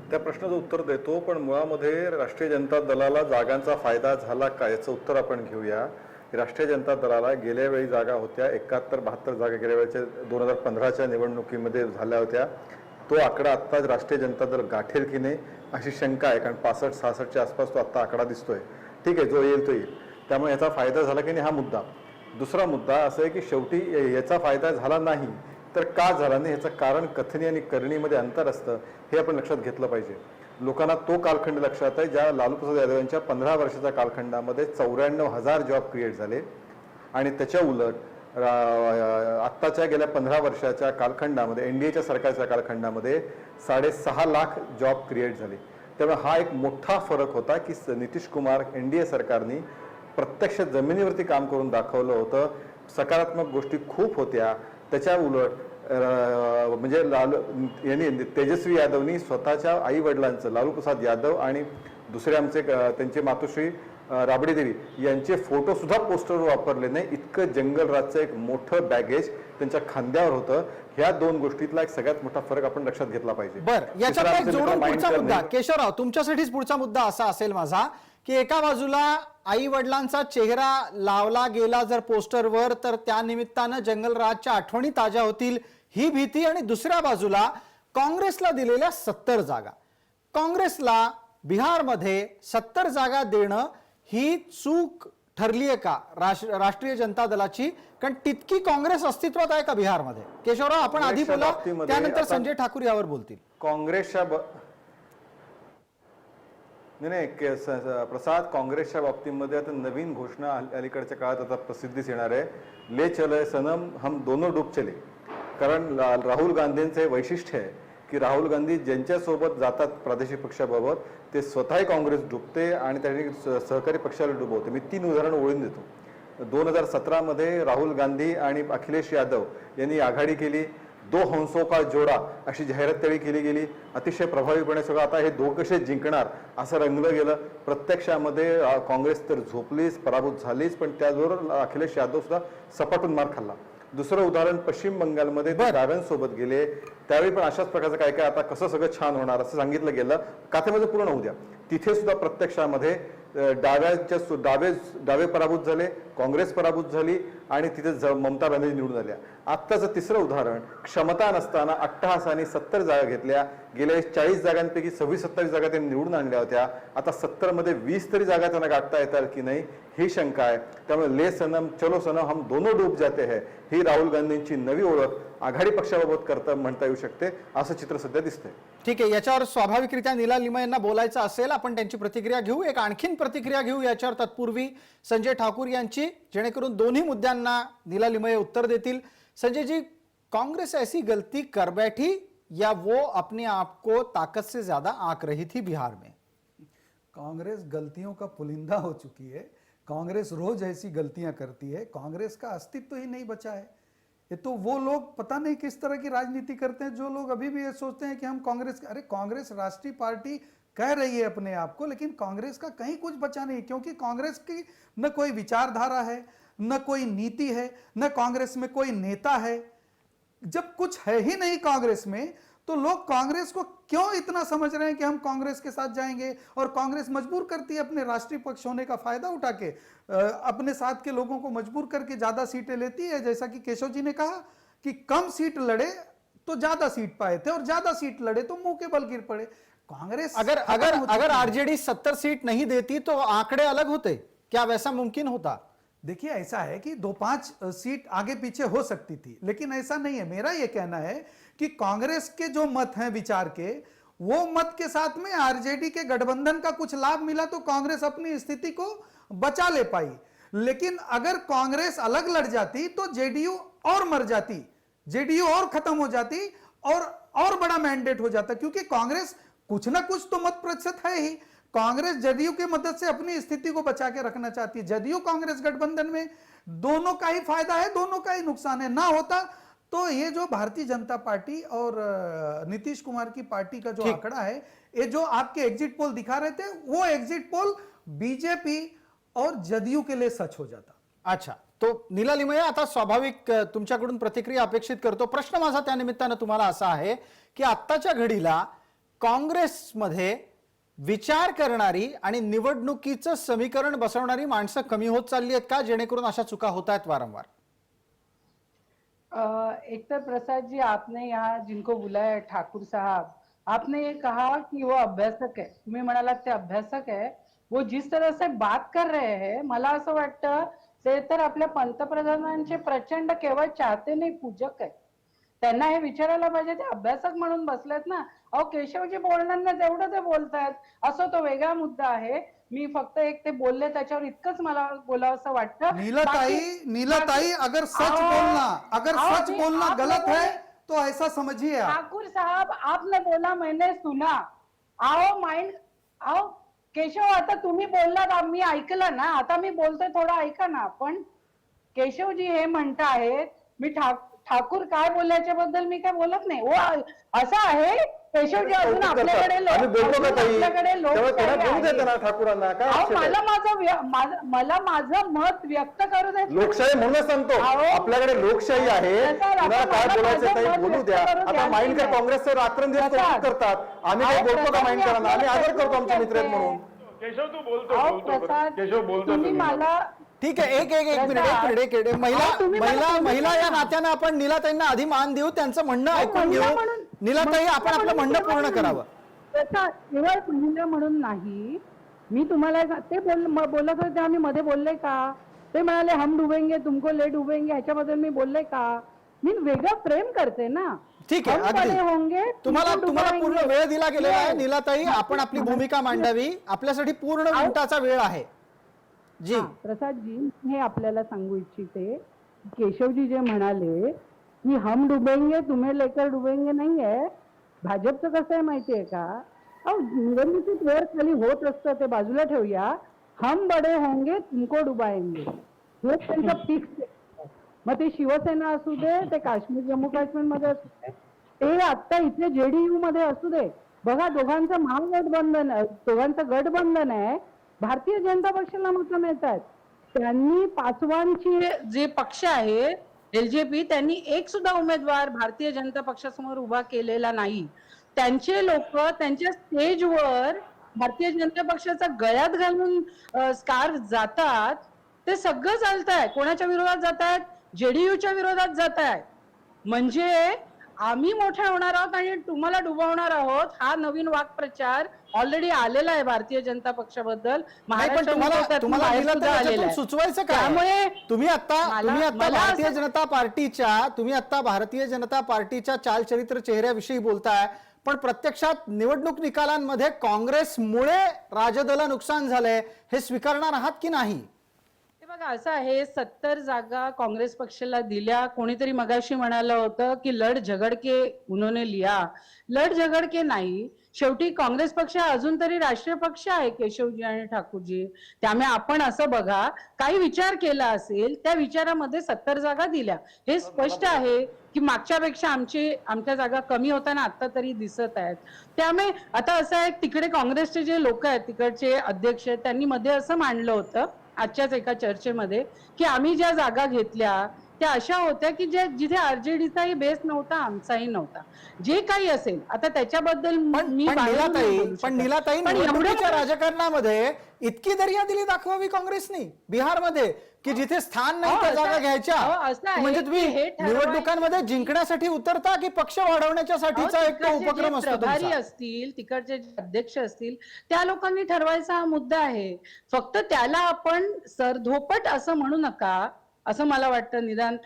त्या प्रश्नाचं उत्तर देतो, पण मुळामध्ये राष्ट्रीय जनता दलाला जागांचा फायदा झाला का याचं उत्तर आपण घेऊया. राष्ट्रीय जनता दलाला गेल्या वेळी जागा होत्या 71-72 जागा गेल्या वेळेच्या 2015च्या निवडणुकीमध्ये झाल्या होत्या. तो आकडा आत्ता राष्ट्रीय जनता दल गाठेल की नाही अशी शंका आहे, कारण 65-66च्या आसपास तो आत्ता आकडा दिसतोय. ठीक आहे, जो येईल तो येईल. त्यामुळे याचा फायदा झाला की नाही हा मुद्दा. दुसरा मुद्दा असा आहे की शेवटी याचा फायदा झाला नाही तर का झाला नाही ह्याचं कारण कथनी आणि करणीमध्ये अंतर असतं, हे आपण लक्षात घेतलं पाहिजे. लोकांना तो कालखंड लक्षात आहे ज्या लालू प्रसाद यादव यांच्या 15 वर्षाच्या कालखंडामध्ये 94,000 जॉब क्रिएट झाले आणि त्याच्या उलट आत्ताच्या गेल्या 15 वर्षाच्या कालखंडामध्ये एनडीएच्या सरकारच्या कालखंडामध्ये 6.5 लाख जॉब क्रिएट झाले. त्यामुळे हा एक मोठा फरक होता की नितीश कुमार एनडीए सरकारने प्रत्यक्ष जमिनीवरती काम करून दाखवलं होतं. सकारात्मक गोष्टी खूप होत्या. त्याच्या उलट म्हणजे यांनी तेजस्वी यादवनी स्वतःच्या आई वडिलांचं, लालू प्रसाद यादव आणि दुसरे आमचे त्यांचे मातोश्री राबडी देवी यांचे फोटो सुद्धा पोस्टरवर वापरले नाही. इतकं जंगल राजचं एक मोठं बॅगेज त्यांच्या खांद्यावर होतं. ह्या दोन गोष्टीतला एक सगळ्यात मोठा फरक आपण लक्षात घेतला पाहिजे. बरं, याच्यात एक जोडून पुढचा मुद्दा केशवराव तुमच्यासाठीच पुढचा मुद्दा असा असेल माझा की एका बाजूला आई वडिलांचा चेहरा लावला गेला जर पोस्टरवर तर त्या निमित्तानं जंगलराजच्या आठवणी ताज्या होतील ही भीती, आणि दुसऱ्या बाजूला काँग्रेसला दिलेल्या 70 जागा. काँग्रेसला बिहारमध्ये 70 जागा देणं ही चूक ठरलीये का राष्ट्रीय जनता दलाची? कारण तितकी काँग्रेस अस्तित्वात आहे का बिहारमध्ये? केशवराव आपण आधी बोला, त्यानंतर संजय ठाकूर यावर बोलतील. काँग्रेसच्या नाही प्रसाद, काँग्रेसच्या बाबतीमध्ये आता नवीन घोषणा अलीकडच्या काळात आता प्रसिद्धीस येणार आहे. ले चले सनम हम दोनों डूब चले. कारण राहुल गांधींचे वैशिष्ट्य आहे की राहुल गांधी ज्यांच्यासोबत जातात प्रादेशिक पक्षाबाबत ते स्वतःही काँग्रेस डुबते आणि त्यांनी सहकारी पक्षाला डुबवते. मी 3 उदाहरणं ओळून देतो. 2017 राहुल गांधी आणि अखिलेश यादव यांनी आघाडी केली. 2 हंसों का जोडा अशी जाहिरात त्यावेळी केली गेली. अतिशय प्रभावीपणे सगळं आता हे दोघं कसे जिंकणार असं रंगलं गेलं. प्रत्यक्षामध्ये काँग्रेस तर झोपलीच, पराभूत झालीच, पण त्याचबरोबर अखिलेश यादव सुद्धा सपाटून मार खाल्ला. दुसरं उदाहरण पश्चिम बंगालमध्ये ते डाव्यांसोबत गेले, त्यावेळी पण अशाच प्रकारचं काय काय आता कसं सगळं छान होणार असं सांगितलं गेलं. काथेमध्ये पूर्ण होऊ द्या. तिथे सुद्धा प्रत्यक्षामध्ये डावे पराभूत झाले, काँग्रेस पराभूत झाली आणि तिथे ममता बॅनर्जी निवडून आल्या. आत्ताचं तिसरं उदाहरण, क्षमता नसताना अट्टहासाने 70 जागा घेतल्या. गेल्या 40 जागांपैकी 26-27 जागा त्यांनी निवडून आणल्या होत्या. आता 70 मध्ये 20 तरी जागा त्यांना गाठता येतात की नाही ही शंका आहे. त्यामुळे ले सनम चलो सनम हम दोनों डूब जाते हैं ही राहुल गांधींची नवी ओळख आघाडी पक्षाबाबत करता म्हणता येऊ शकते, असं चित्र सध्या दिसतंय. ठीक आहे, याच्यावर स्वाभाविकरित्या नीला लिमये यांना बोलायचं असेल, आपण त्यांची प्रतिक्रिया घेऊ. एक आणखीन प्रतिक्रिया घेऊ याच्यावर तत्पूर्वी संजय ठाकूर यांची, जेणेकरून दोन्ही मुद्द्यांना नीला लिमये उत्तर देतील. संजय जी, कांग्रेस ऐसी गलती कर बैठी या वो अपने आप को ताकत से ज्यादा आंक रही थी बिहार में? कांग्रेस गलतियों का पुलिंदा हो चुकी है. कांग्रेस रोज ऐसी गलतियां करती है. कांग्रेस का अस्तित्व ही नहीं बचा है. ये तो वो लोग पता नहीं किस तरह की राजनीति करते हैं जो लोग अभी भी ये सोचते हैं कि हम कांग्रेस, अरे कांग्रेस राष्ट्रीय पार्टी कह रही है अपने आप को, लेकिन कांग्रेस का कहीं कुछ बचा नहीं, क्योंकि कांग्रेस की न कोई विचारधारा है, न कोई नीति है, न कांग्रेस में कोई नेता है. जब कुछ है ही नहीं कांग्रेस में, तो लोग कांग्रेस को क्यों इतना समझ रहे हैं कि हम कांग्रेस के साथ जाएंगे. और कांग्रेस मजबूर करती है अपने राष्ट्रीय पक्ष होने का फायदा उठा के, अपने साथ के लोगों को मजबूर करके ज्यादा सीटें लेती है. जैसा कि केशव जी ने कहा कि कम सीट लड़े तो ज्यादा सीट पाए थे और ज्यादा सीट लड़े तो मुंह के बल गिर पड़े. कांग्रेस अगर आरजेडी 70 सीट नहीं देती तो आंकड़े अलग होते क्या? वैसा मुमकिन होता? देखिए, ऐसा है कि 2-5 सीट आगे पीछे हो सकती थी, लेकिन ऐसा नहीं है. मेरा यह कहना है कि कांग्रेस के जो मत हैं विचार के, वो मत के साथ में आरजेडी के गठबंधन का कुछ लाभ मिला तो कांग्रेस अपनी स्थिति को बचा ले पाई. लेकिन अगर कांग्रेस अलग लड़ जाती तो जेडीयू और मर जाती, जेडीयू और खत्म हो जाती और बड़ा मैंडेट हो जाता, क्योंकि कांग्रेस कुछ ना कुछ तो मत प्रतिशत है ही. कांग्रेस जदयू की मदद से अपनी स्थिति को बचा के रखना चाहती है. जदयू कांग्रेस गठबंधन में दोनों का ही फायदा है, दोनों का ही नुकसान है. ना होता तो ये जो भारतीय जनता पार्टी और नीतीश कुमार की पार्टी का जो आंकड़ा है, ये जो आपके एग्जिट पोल दिखा रहे थे, वो एग्जिट पोल बीजेपी और जदयू के लिए सच हो जाता. अच्छा, तो नीला लिमये, आता स्वाभाविक तुमच्याकडून प्रतिक्रिया अपेक्षित करतो. प्रश्न माझा त्या निमित्तानं तुम्हाला असा आहे की आत्ताच्या घडीला काँग्रेसमध्ये विचार करणारी आणि निवडणुकीचं समीकरण बसवणारी माणसं कमी होत चालली आहेत का, जेणेकरून अशा चुका होत आहेत वारंवार? एक तो प्रसाद जी, आपने यहाँ जिनको बुलाया ठाकुर साहब, आपने ये कहा कि वो अभ्यासक है. तुम्ही म्हणालात ते अभ्यासक है. वो जिस तरह से बात कर रहे हैं, मला असं वाटतं ते तर आपल्या पंतप्रधानांचे प्रचंड केवळ चाहते नाही, पूजक आहे. त्यांना हे विचारायला पाहिजे, ते अभ्यासक म्हणून बसलेत ना. अहो, केशवजी बोलणार ना तेवढं ते बोलतायत, असं तो वेगळा मुद्दा आहे. मी फक्त एक ते बोलले त्याच्यावर इतकंच मला बोलावंसं वाटतं. नीलाताई, अगर सच बोलना गलत है तो ऐसा समझिए आप. ठाकुर साहब, आपने बोला, मैंने सुना. आओ केशव, आता तुम्ही बोललात, मी ऐकलं ना. आता मी बोलतोय, थोडं ऐका ना. पण केशवजी हे म्हणत आहेत, मी ठाकूर काय बोलल्याच्या बद्दल मी काय बोलत नाही. वो असं आहे केशवजी, अजून आपल्याकडे मला माझं मत व्यक्त करू दे. लोकशाही म्हणून सांगतो, आपल्याकडे लोकशाही आहे. तुम्हाला काय बोलायचं ते बोलू द्या. आता माइंडकर काँग्रेसचं रात्रंदिवस कौतुक करतात, आम्ही काय बोलतो का माइंडकरांना? आम्ही आदर करतो आमचे मित्र आहेत म्हणून. केशव तू बोलतो, केशव बोलतो. तुम्ही मला ठीक आहे, एक मिनिट. महिला या नात्यानं आपण नीलाताईंना आधी मान देऊ, त्यांचं म्हणणं ऐकून घेऊ. नीलाताई, आपण आपलं म्हणणं पूर्ण करावं. केवळ महिला म्हणून नाही, मी तुम्हाला ते बोलत होते, आम्ही मध्ये बोलले का? ते म्हणाले हम डुबेंगे तुमको ले डुबेंगे, ह्याच्याबद्दल मी बोलले का? मी वेगळं प्रेम करते ना. ठीक आहे, अगदी तुम्हाला पूर्ण वेळ दिला गेलेला आहे. नीलाताई, आपण आपली भूमिका मांडावी, आपल्यासाठी पूर्ण मिनिटाचा वेळ आहे. जी प्रसाद जी, हे आपल्याला सांगू इच्छिते, केशवजी जे म्हणाले की हम डुबेंगे तुम्हें लेकर डुबेंगे नहीं है. भाजपचं कसं आहे माहितीये का, अहो निवडणुकीत वर खाली होत असतं ते बाजूला ठेवूया. हम बडे होंगे तुमको डुबाएंगे, हे त्यांचं फिक्स. मग ते शिवसेना असू दे, ते काश्मीर जम्मू काश्मीर मध्ये असू दे, ते आता इथे JDU मध्ये असू दे, बघा दोघांचं महागठबंधन, दोघांचं गठबंधन आहे. भारतीय जनता पक्षाला मतं मिळत आहेत. त्यांनी पासवानची जे पक्ष आहे LJP, त्यांनी एक सुद्धा उमेदवार भारतीय जनता पक्षासमोर उभा केलेला नाही. त्यांचे लोक त्यांच्या स्टेजवर भारतीय जनता पक्षाचा गळ्यात घालून स्कार्फ जातात. ते सगळं चालतंय. कोणाच्या विरोधात जात आहेत? JDUच्या विरोधात जात आहेत. म्हणजे आम्ही मोठे होणार आहोत आणि तुम्हाला डुबवणार आहोत, हा नवीन वाक्प्रचार ऑलरेडी आलेला आहे भारतीय जनता पक्षाबद्दल. नाही, पण तुम्हाला नीलमताई सुचवायचं काय? त्यामुळे तुम्ही आता भारतीय जनता पार्टीच्या चालचरित्र चेहऱ्याविषयी बोलताय, पण प्रत्यक्षात निवडणूक निकालांमध्ये काँग्रेसमुळे राजदला नुकसान झालंय हे स्वीकारणार आहात की नाही? बघा असं आहे, 70 जागा काँग्रेस पक्षाला दिल्या. कोणीतरी मगाशी म्हणालं होतं की लढ झगड के उन्होंने लिया. लढ झगड के नाही, शेवटी काँग्रेस पक्ष अजून तरी राष्ट्रीय पक्ष आहे केशवजी आणि ठाकूरजी. त्यामुळे आपण असं बघा, काही विचार केला असेल, त्या विचारामध्ये 70 जागा दिल्या. हे स्पष्ट आहे की मागच्यापेक्षा आमच्या जागा कमी होताना आता तरी दिसत आहेत. त्यामुळे आता असं आहे, तिकडे काँग्रेसचे जे लोक आहेत, तिकडचे अध्यक्ष आहेत, त्यांनी मध्ये असं मांडलं होतं आजच्याच एका चर्चेमध्ये की आम्ही ज्या जागा घेतल्या त्या अशा होत्या की जिथे RJDचाही बेस नव्हता, आमचाही नव्हता. जे काही असेल आता त्याच्याबद्दल पण नीलाताई, निवडणुकीच्या राजकारणामध्ये इतकी दर्या दिली दाखवावी काँग्रेसने बिहारमध्ये की जिथे स्थान नाही त्या जागा घ्यायच्या. म्हणजे तुम्ही निवडणुकांमध्ये जिंकण्यासाठी उतरता की पक्ष वाढवण्याच्या साठीचा एक उपक्रम असतो? प्रभारी असतील, तिकडचे अध्यक्ष असतील, त्या लोकांनी ठरवायचा हा मुद्दा आहे. फक्त त्याला आपण सरधोपट असं म्हणू नका, असं मला वाटतं. निदान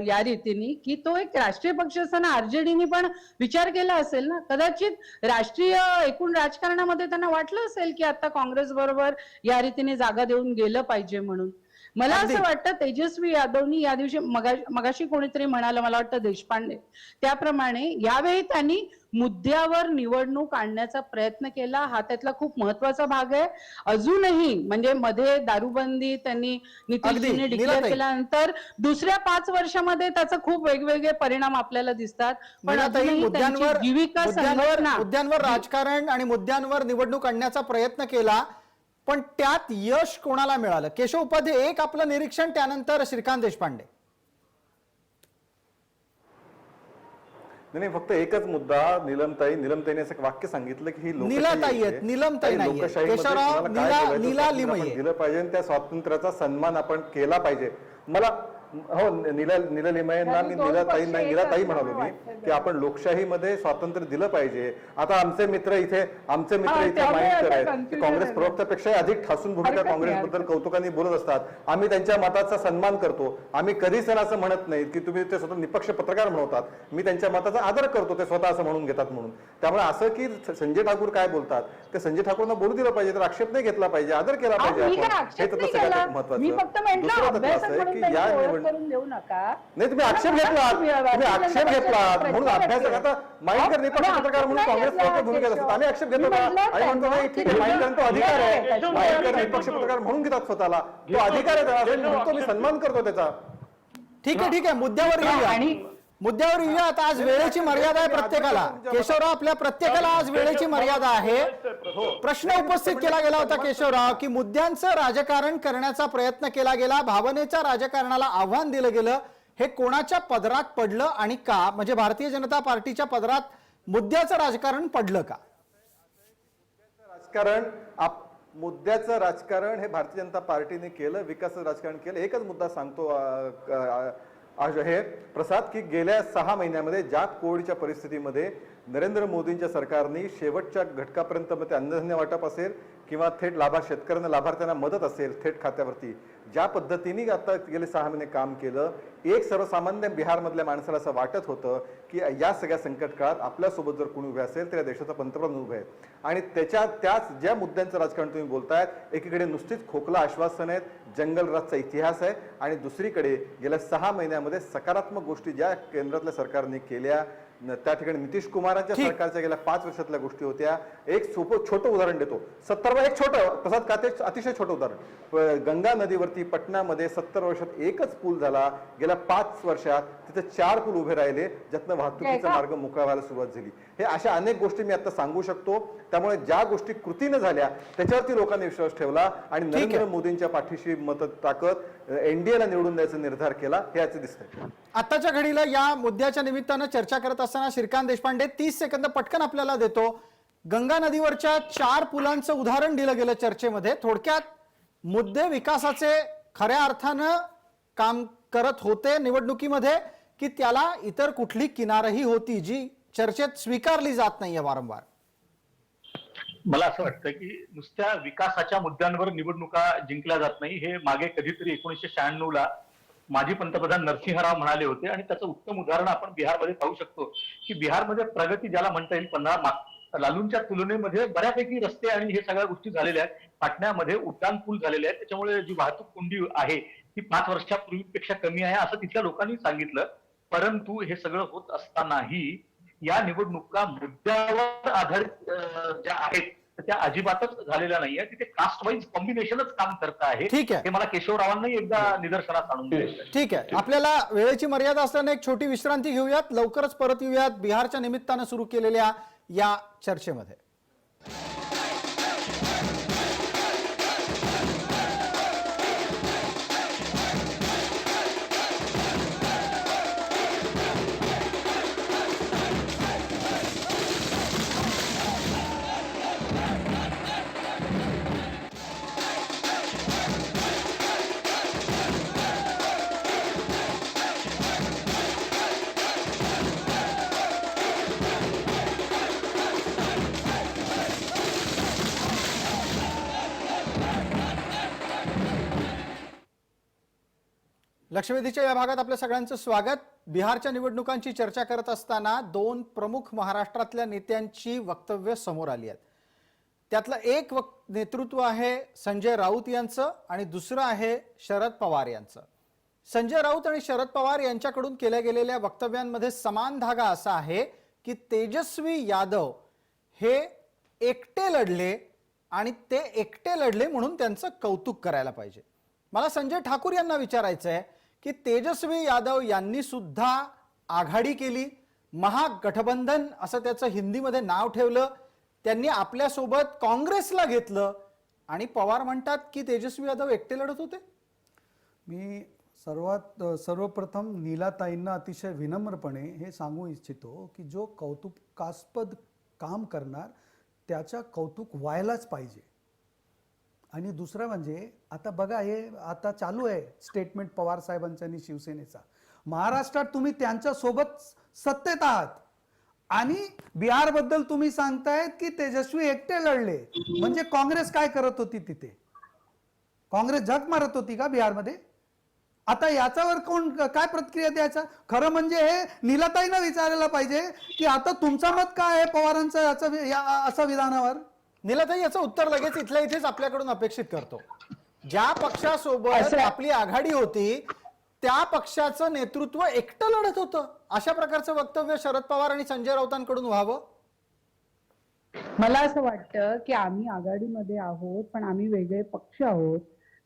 या रीतीने की तो एक राष्ट्रीय पक्ष असताना RJDनी पण विचार केला असेल ना. कदाचित राष्ट्रीय एकूण राजकारणामध्ये त्यांना वाटलं असेल की आता काँग्रेस बरोबर या रीतीने जागा देऊन गेलं पाहिजे म्हणून. मला असं वाटतं तेजस्वी यादवनी या दिवशी मगाशी कोणीतरी म्हणालं, मला वाटतं देशपांडे, त्याप्रमाणे यावेळी त्यांनी मुद्द्यावर निवडणूक आणण्याचा प्रयत्न केला. हा त्यातला खूप महत्वाचा भाग आहे. अजूनही म्हणजे मध्ये दारूबंदी त्यांनी नितीशजींनी डिक्लेअर केल्यानंतर दुसऱ्या 5 वर्षामध्ये त्याचा खूप वेगवेगळे परिणाम आपल्याला दिसतात. पण मुद्द्यांवर राजकारण आणि मुद्द्यांवर निवडणूक आणण्याचा प्रयत्न केला, पण त्यात यश कोणाला मिळालं? केशव उपाध्ये एक आपलं निरीक्षण, त्यानंतर श्रीकांत देशपांडे. नाही, फक्त एकच मुद्दा. नीलमताईने असं वाक्य सांगितलं की ही नीलाताई आहेत, नीलमताई नाही, केशवराव नीला लिमये दिलं पाहिजे, त्या स्वातंत्र्याचा सन्मान आपण केला पाहिजे. मला नीला लिमयेंना मी नीलाताई म्हणालो मी की आपण लोकशाहीमध्ये स्वातंत्र्य दिलं पाहिजे. आता आमचे मित्र इथे माइंड करायत काँग्रेस प्रवक्त्यापेक्षा अधिक ठासून भूमिका काँग्रेसबद्दल कौतुकाने बोलत असतात. आम्ही त्यांच्या मताचा सन्मान करतो. आम्ही कधीच असं म्हणत नाही की तुम्ही ते स्वतः निपक्ष पत्रकार म्हणतात. मी त्यांच्या मताचा आदर करतो, ते स्वतः असं म्हणून घेतात म्हणून. त्यामुळे असं की संजय ठाकूर काय बोलतात ते संजय ठाकूरना बोलू दिलं पाहिजे, तर आक्षेप नाही घेतला पाहिजे, आदर केला पाहिजे आपण. हे तर सगळ्यात महत्वाचं. दुसरं तत्व असं आहे की या देऊ नका. नाही, तुम्ही आक्षेप घेतला म्हणून अभ्यास. आता माइंड कर निपक्ष पत्रकार म्हणून काँग्रेस भूमिकेत असतात. आम्ही आक्षेप घेतो आणि म्हणतो नाही ठीक आहे, माइंड कर तो अधिकार आहे. माइंड कर निपक्ष पत्रकार म्हणून घेतात स्वतःला, तो अधिकार आहे म्हणतो, मी सन्मान करतो त्याचा. ठीक आहे, मुद्द्यावर येऊया. आता आज वेळेची मर्यादा आहे प्रत्येकाला. केशवराव, आपल्या प्रत्येकाला आज वेळेची मर्यादा आहे. प्रश्न उपस्थित केला गेला होता केशवराव की मुद्द्यांचं राजकारण करण्याचा प्रयत्न केला गेला, भावनेच्या राजकारणाला आव्हान दिलं गेलं. हे कोणाच्या पदरात पडलं आणि का? म्हणजे भारतीय जनता पार्टीच्या पदरात मुद्द्याचं राजकारण पडलं का? मुद्द्याचं राजकारण हे भारतीय जनता पार्टीने केलं, विकासाचं राजकारण केलं. एकच मुद्दा सांगतो आहे प्रसाद की गेल्या 6 महिन्यामध्ये ज्या कोविडच्या परिस्थितीमध्ये नरेंद्र मोदींच्या सरकारने शेवटच्या घटकापर्यंत ते अन्नधान्य वाटप असेल किंवा थेट शेतकऱ्यांना लाभार्थ्यांना मदत असेल थेट खात्यावरती, ज्या पद्धतीने आता गेले 6 महिने काम केलं, एक सर्वसामान्य बिहारमधल्या माणसाला असं वाटत होतं की या सगळ्या संकट काळात आपल्यासोबत जर कोणी उभे असेल तर या देशाचा पंतप्रधान उभे आहेत. आणि त्याच ज्या मुद्द्यांचं राजकारण तुम्ही बोलतायत, एकीकडे नुसतीच खोकला आश्वासन आहेत, जंगलराजचा इतिहास आहे, आणि दुसरीकडे गेल्या 6 महिन्यामध्ये सकारात्मक गोष्टी ज्या केंद्रातल्या सरकारने केल्या, त्या ठिकाणी नितीश कुमारांच्या ठीक. सरकारच्या गेल्या 5 वर्षातल्या गोष्टी होत्या. एक सोपं छोटं उदाहरण देतो. 70 एक छोटं प्रसाद काते अतिशय छोटं उदाहरण. गंगा नदीवरती पटनामध्ये 70 वर्षात एकच पूल झाला. गेल्या 5 वर्षात तिथे 4 पूल उभे राहिले, ज्यातनं वाहतुकीचा मार्ग मोकळा व्हायला सुरुवात झाली. हे अशा अनेक गोष्टी मी आता सांगू शकतो. त्यामुळे ज्या गोष्टी कृतीनं झाल्या त्याच्यावरती लोकांनी विश्वास ठेवला आणि नरेंद्र मोदींच्या पाठीशी मत टाकत एनडीएला निवडून द्यायचा निर्धार केला, हे याचं दिसतंय. आताच्या घडीला या मुद्द्याच्या निमित्तानं चर्चा करत असताना श्रीकांत देशपांडे 30 सेकंद पटकन आपल्याला देतो. गंगा नदीवरच्या 4 पुलांचं उदाहरण दिलं गेलं चर्चेमध्ये. थोडक्यात मुद्दे विकासाचे खऱ्या अर्थानं काम करत होते निवडणुकीमध्ये, की त्याला इतर कुठली किनारही होती जी चर्चेत स्वीकारली जात नाहीये वारंवार? मला असं वाटतं की नुसत्या विकासाच्या मुद्द्यांवर निवडणुका जिंकल्या जात नाही. हे मागे कधीतरी 1996 ला माजी पंतप्रधान नरसिंहराव म्हणाले होते आणि त्याचं उत्तम उदाहरण आपण बिहारमध्ये पाहू शकतो की बिहारमध्ये प्रगती ज्याला म्हणता येईल 15 लालूंच्या तुलनेमध्ये बऱ्यापैकी रस्ते आणि हे सगळ्या गोष्टी झालेल्या आहेत. पाटण्यामध्ये उड्डाण पूल झालेले आहेत. त्याच्यामुळे जी वाहतूक कोंडी आहे ती 5 वर्षापूर्वीपेक्षा कमी आहे असं तिथल्या लोकांनी सांगितलं. परंतु हे सगळं होत असतानाही या निवडणुका मुद्द्यावर आधारित ज्या आहेत त्या अजिबातच झालेल्या नाहीये. तिथे कास्ट वाईज कॉम्बिनेशनच काम करत आहे. ठीक आहे. हे मला केशवरावांनाही एकदा निदर्शनास आणून द्यायचं आहे. ठीक आहे, आपल्याला वेळेची मर्यादा असल्याने एक छोटी विश्रांती घेऊयात. लवकरच परत येऊयात बिहारच्या निमित्तानं सुरू केलेल्या या चर्चेमध्ये. लक्षवेधीच्या या भागात आपल्या सगळ्यांचं स्वागत. बिहारच्या निवडणुकांची चर्चा करत असताना 2 प्रमुख महाराष्ट्रातल्या नेत्यांची वक्तव्य समोर आली आहेत. त्यातलं एक नेतृत्व आहे संजय राऊत यांचं आणि दुसरं आहे शरद पवार यांचं. संजय राऊत आणि शरद पवार यांच्याकडून केल्या गेलेल्या वक्तव्यांमध्ये समान धागा असा आहे की तेजस्वी यादव हे एकटे लढले आणि ते एकटे लढले म्हणून त्यांचं कौतुक करायला पाहिजे. मला संजय ठाकूर यांना विचारायचं आहे की तेजस्वी यादव यांनी सुद्धा आघाडी केली, महागठबंधन असं त्याचं हिंदीमध्ये नाव ठेवलं, त्यांनी आपल्यासोबत काँग्रेसला घेतलं आणि पवार म्हणतात की तेजस्वी यादव एकटे लढत होते. मी सर्वप्रथम नीलाताईंना अतिशय विनम्रपणे हे सांगू इच्छितो की जो कौतुकास्पद काम करणार त्याच्या कौतुक व्हायलाच पाहिजे. आणि दुसरं म्हणजे आता बघा, हे आता चालू आहे स्टेटमेंट पवार साहेबांचं आणि शिवसेनेचा. महाराष्ट्रात तुम्ही त्यांच्या सोबत सत्तेत आहात आणि बिहारबद्दल तुम्ही सांगतायत की तेजस्वी एकटे लढले, म्हणजे काँग्रेस काय करत होती तिथे? काँग्रेस झक मारत होती का बिहारमध्ये? आता याच्यावर कोण काय प्रतिक्रिया द्यायचा? खरं म्हणजे हे नीलाताईंना विचारायला पाहिजे की आता तुमचं मत काय आहे पवारांचं असं विधानावर. नीलाताई याचं उत्तर लगेच इथल्या इथेच आपल्याकडून अपेक्षित करतो. ज्या पक्षासोबत आपली आघाडी होती त्या पक्षाचं नेतृत्व एकटं लढत होतं, अशा प्रकारचं वक्तव्य शरद पवार आणि संजय राऊतांकडून व्हावं. मला असं वाटतं की आम्ही आघाडीमध्ये आहोत पण आम्ही वेगळे पक्ष आहोत.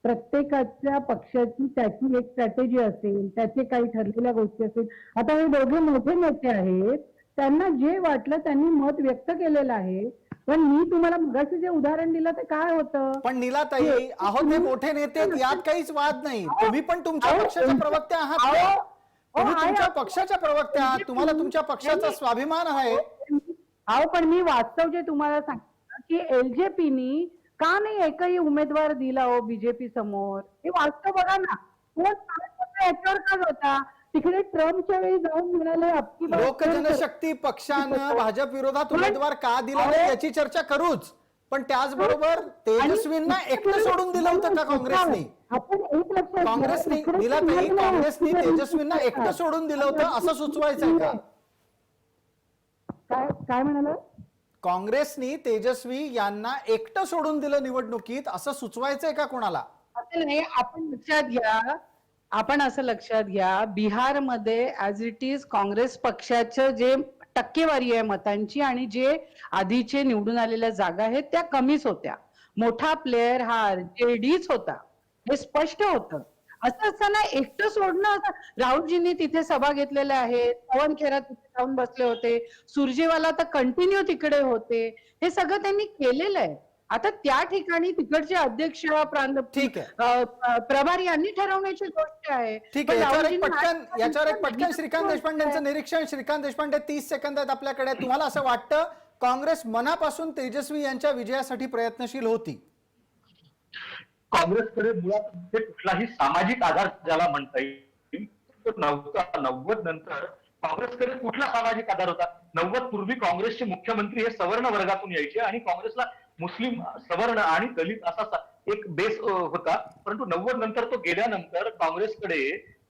प्रत्येकाच्या पक्षाची त्याची एक स्ट्रॅटेजी असेल, त्याचे काही ठरलेल्या गोष्टी असेल. आता हे दोघे मोठे नेते आहेत, त्यांना जे वाटलं त्यांनी मत व्यक्त केलेलं आहे. पण मी तुम्हाला मगाशी जे उदाहरण दिलं ते काय होतं? पण नीलाताई, आहोत हे मोठे नेते, यात काहीच वाद नाही. तुम्ही पण तुमच्या पक्षाच्या प्रवक्त्या आहात का? तुम्ही तुमच्या पक्षाच्या प्रवक्त्या आहात, तुम्हाला तुमच्या पक्षाचा स्वाभिमान आहे. अहो पण मी वास्तव जे तुम्हाला सांगतो की एलजेपीनी का नाही एकही उमेदवार दिला हो बीजेपी समोर? हे वास्तव बघा ना. कोण याच्यावर का होता? तिकडे ट्रम्पच्या वेळी जाऊन म्हणाले लोक जनशक्ती पक्षानं भाजप विरोधात उमेदवार का दिला नाही याची चर्चा करूच, पण त्याचबरोबर तेजस्वींना एकटं सोडून दिलं होतं का काँग्रेसने? काँग्रेसने नीलाताई, काँग्रेसने तेजस्वींना एकटं सोडून दिलं होतं असं सुचवायचंय का? काय म्हणाला? काँग्रेसनी तेजस्वी यांना एकटं सोडून दिलं निवडणुकीत असं सुचवायचंय का कोणाला? असं नाही. आपण असं लक्षात घ्या, बिहारमध्ये ऍज इट इज काँग्रेस पक्षाचं जे टक्केवारी आहे मतांची आणि जे आधीचे निवडून आलेल्या जागा आहेत त्या कमीच होत्या. मोठा प्लेयर हा आरजेडीच होता, हे स्पष्ट होतं. असं असताना एकटं सोडणं राहुलजींनी तिथे सभा घेतलेल्या आहेत, पवन खेरा तिथे जाऊन बसले होते, सुरजेवाला तर कंटिन्यू तिकडे होते, हे सगळं त्यांनी केलेलं आहे. आता त्या ठिकाणी तिकडचे अध्यक्ष ठीक आहे. प्रभारी यांनी ठरवण्याची गोष्ट आहे. ठीक पण आहे, राहुलजींनी याच्यावर एक पटकन श्रीकांत देशपांडेंचं निरीक्षण. श्रीकांत देशपांडे, 30 सेकंद आहेत आपल्याकडे. तुम्हाला असं वाटतं काँग्रेस मनापासून तेजस्वी यांच्या विजयासाठी प्रयत्नशील होती? काँग्रेसकडे मुळात ते कुठलाही सामाजिक आधार ज्याला म्हणता येईल तो नव्हता. 90 नंतर काँग्रेसकडे कुठला सामाजिक आधार होता? 90 पूर्वी काँग्रेसचे मुख्यमंत्री हे सवर्ण वर्गातून यायचे आणि काँग्रेसला मुस्लिम, सवर्ण आणि दलित असा एक बेस होता. परंतु 90 नंतर तो गेल्यानंतर काँग्रेसकडे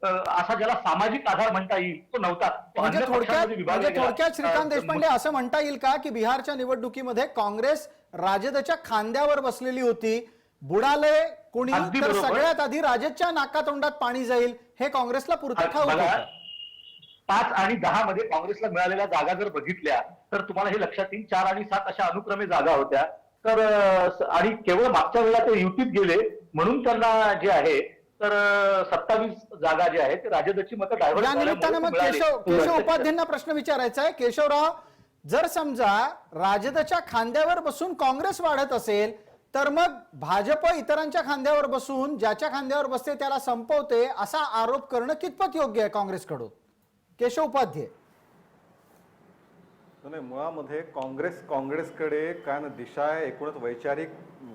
असा ज्याला सामाजिक आधार म्हणता येईल तो नव्हता. तो म्हणजे अन्य पक्षांमध्ये विभागला गेला. थोडक्यात श्रीकांत देशपांडे असं म्हणता येईल का की बिहारच्या निवडणुकीमध्ये काँग्रेस राजदच्या खांद्यावर बसलेली होती, बुडाले कोणी अगदी तर बरोबर. सगळ्यात आधी राजदच्या नाकातोंडात पाणी जाईल हे काँग्रेसला पुरतं ठाऊक बघा, होतं. 5 आणि 10 मध्ये काँग्रेसला मिळालेल्या जागा जर बघितल्या तर तुम्हाला हे लक्षात येईल 4 आणि 7 अशा अनुक्रमे जागा होत्या. तर आणि केवळ मागच्या वेळेला ते युतीत गेले म्हणून त्यांना जे आहे तर 27 जागा जे आहेत ते राजदची मतं डायव्हर्ट या निमित्तानं मग केशव उपाध्यायांना प्रश्न विचारायचा आहे. केशवराव, जर समजा राजदच्या खांद्यावर बसून काँग्रेस वाढत असेल तर मग भाजप इतरांच्या खांद्यावर बसून ज्याच्या खांद्यावर बसते त्याला संपवते असा आरोप करणं कितपत योग्य आहे काँग्रेसकडून? केशव उपाध्ये. नाही, मुळामध्ये काँग्रेसकडे काय ना दिशा आहे, एकूणच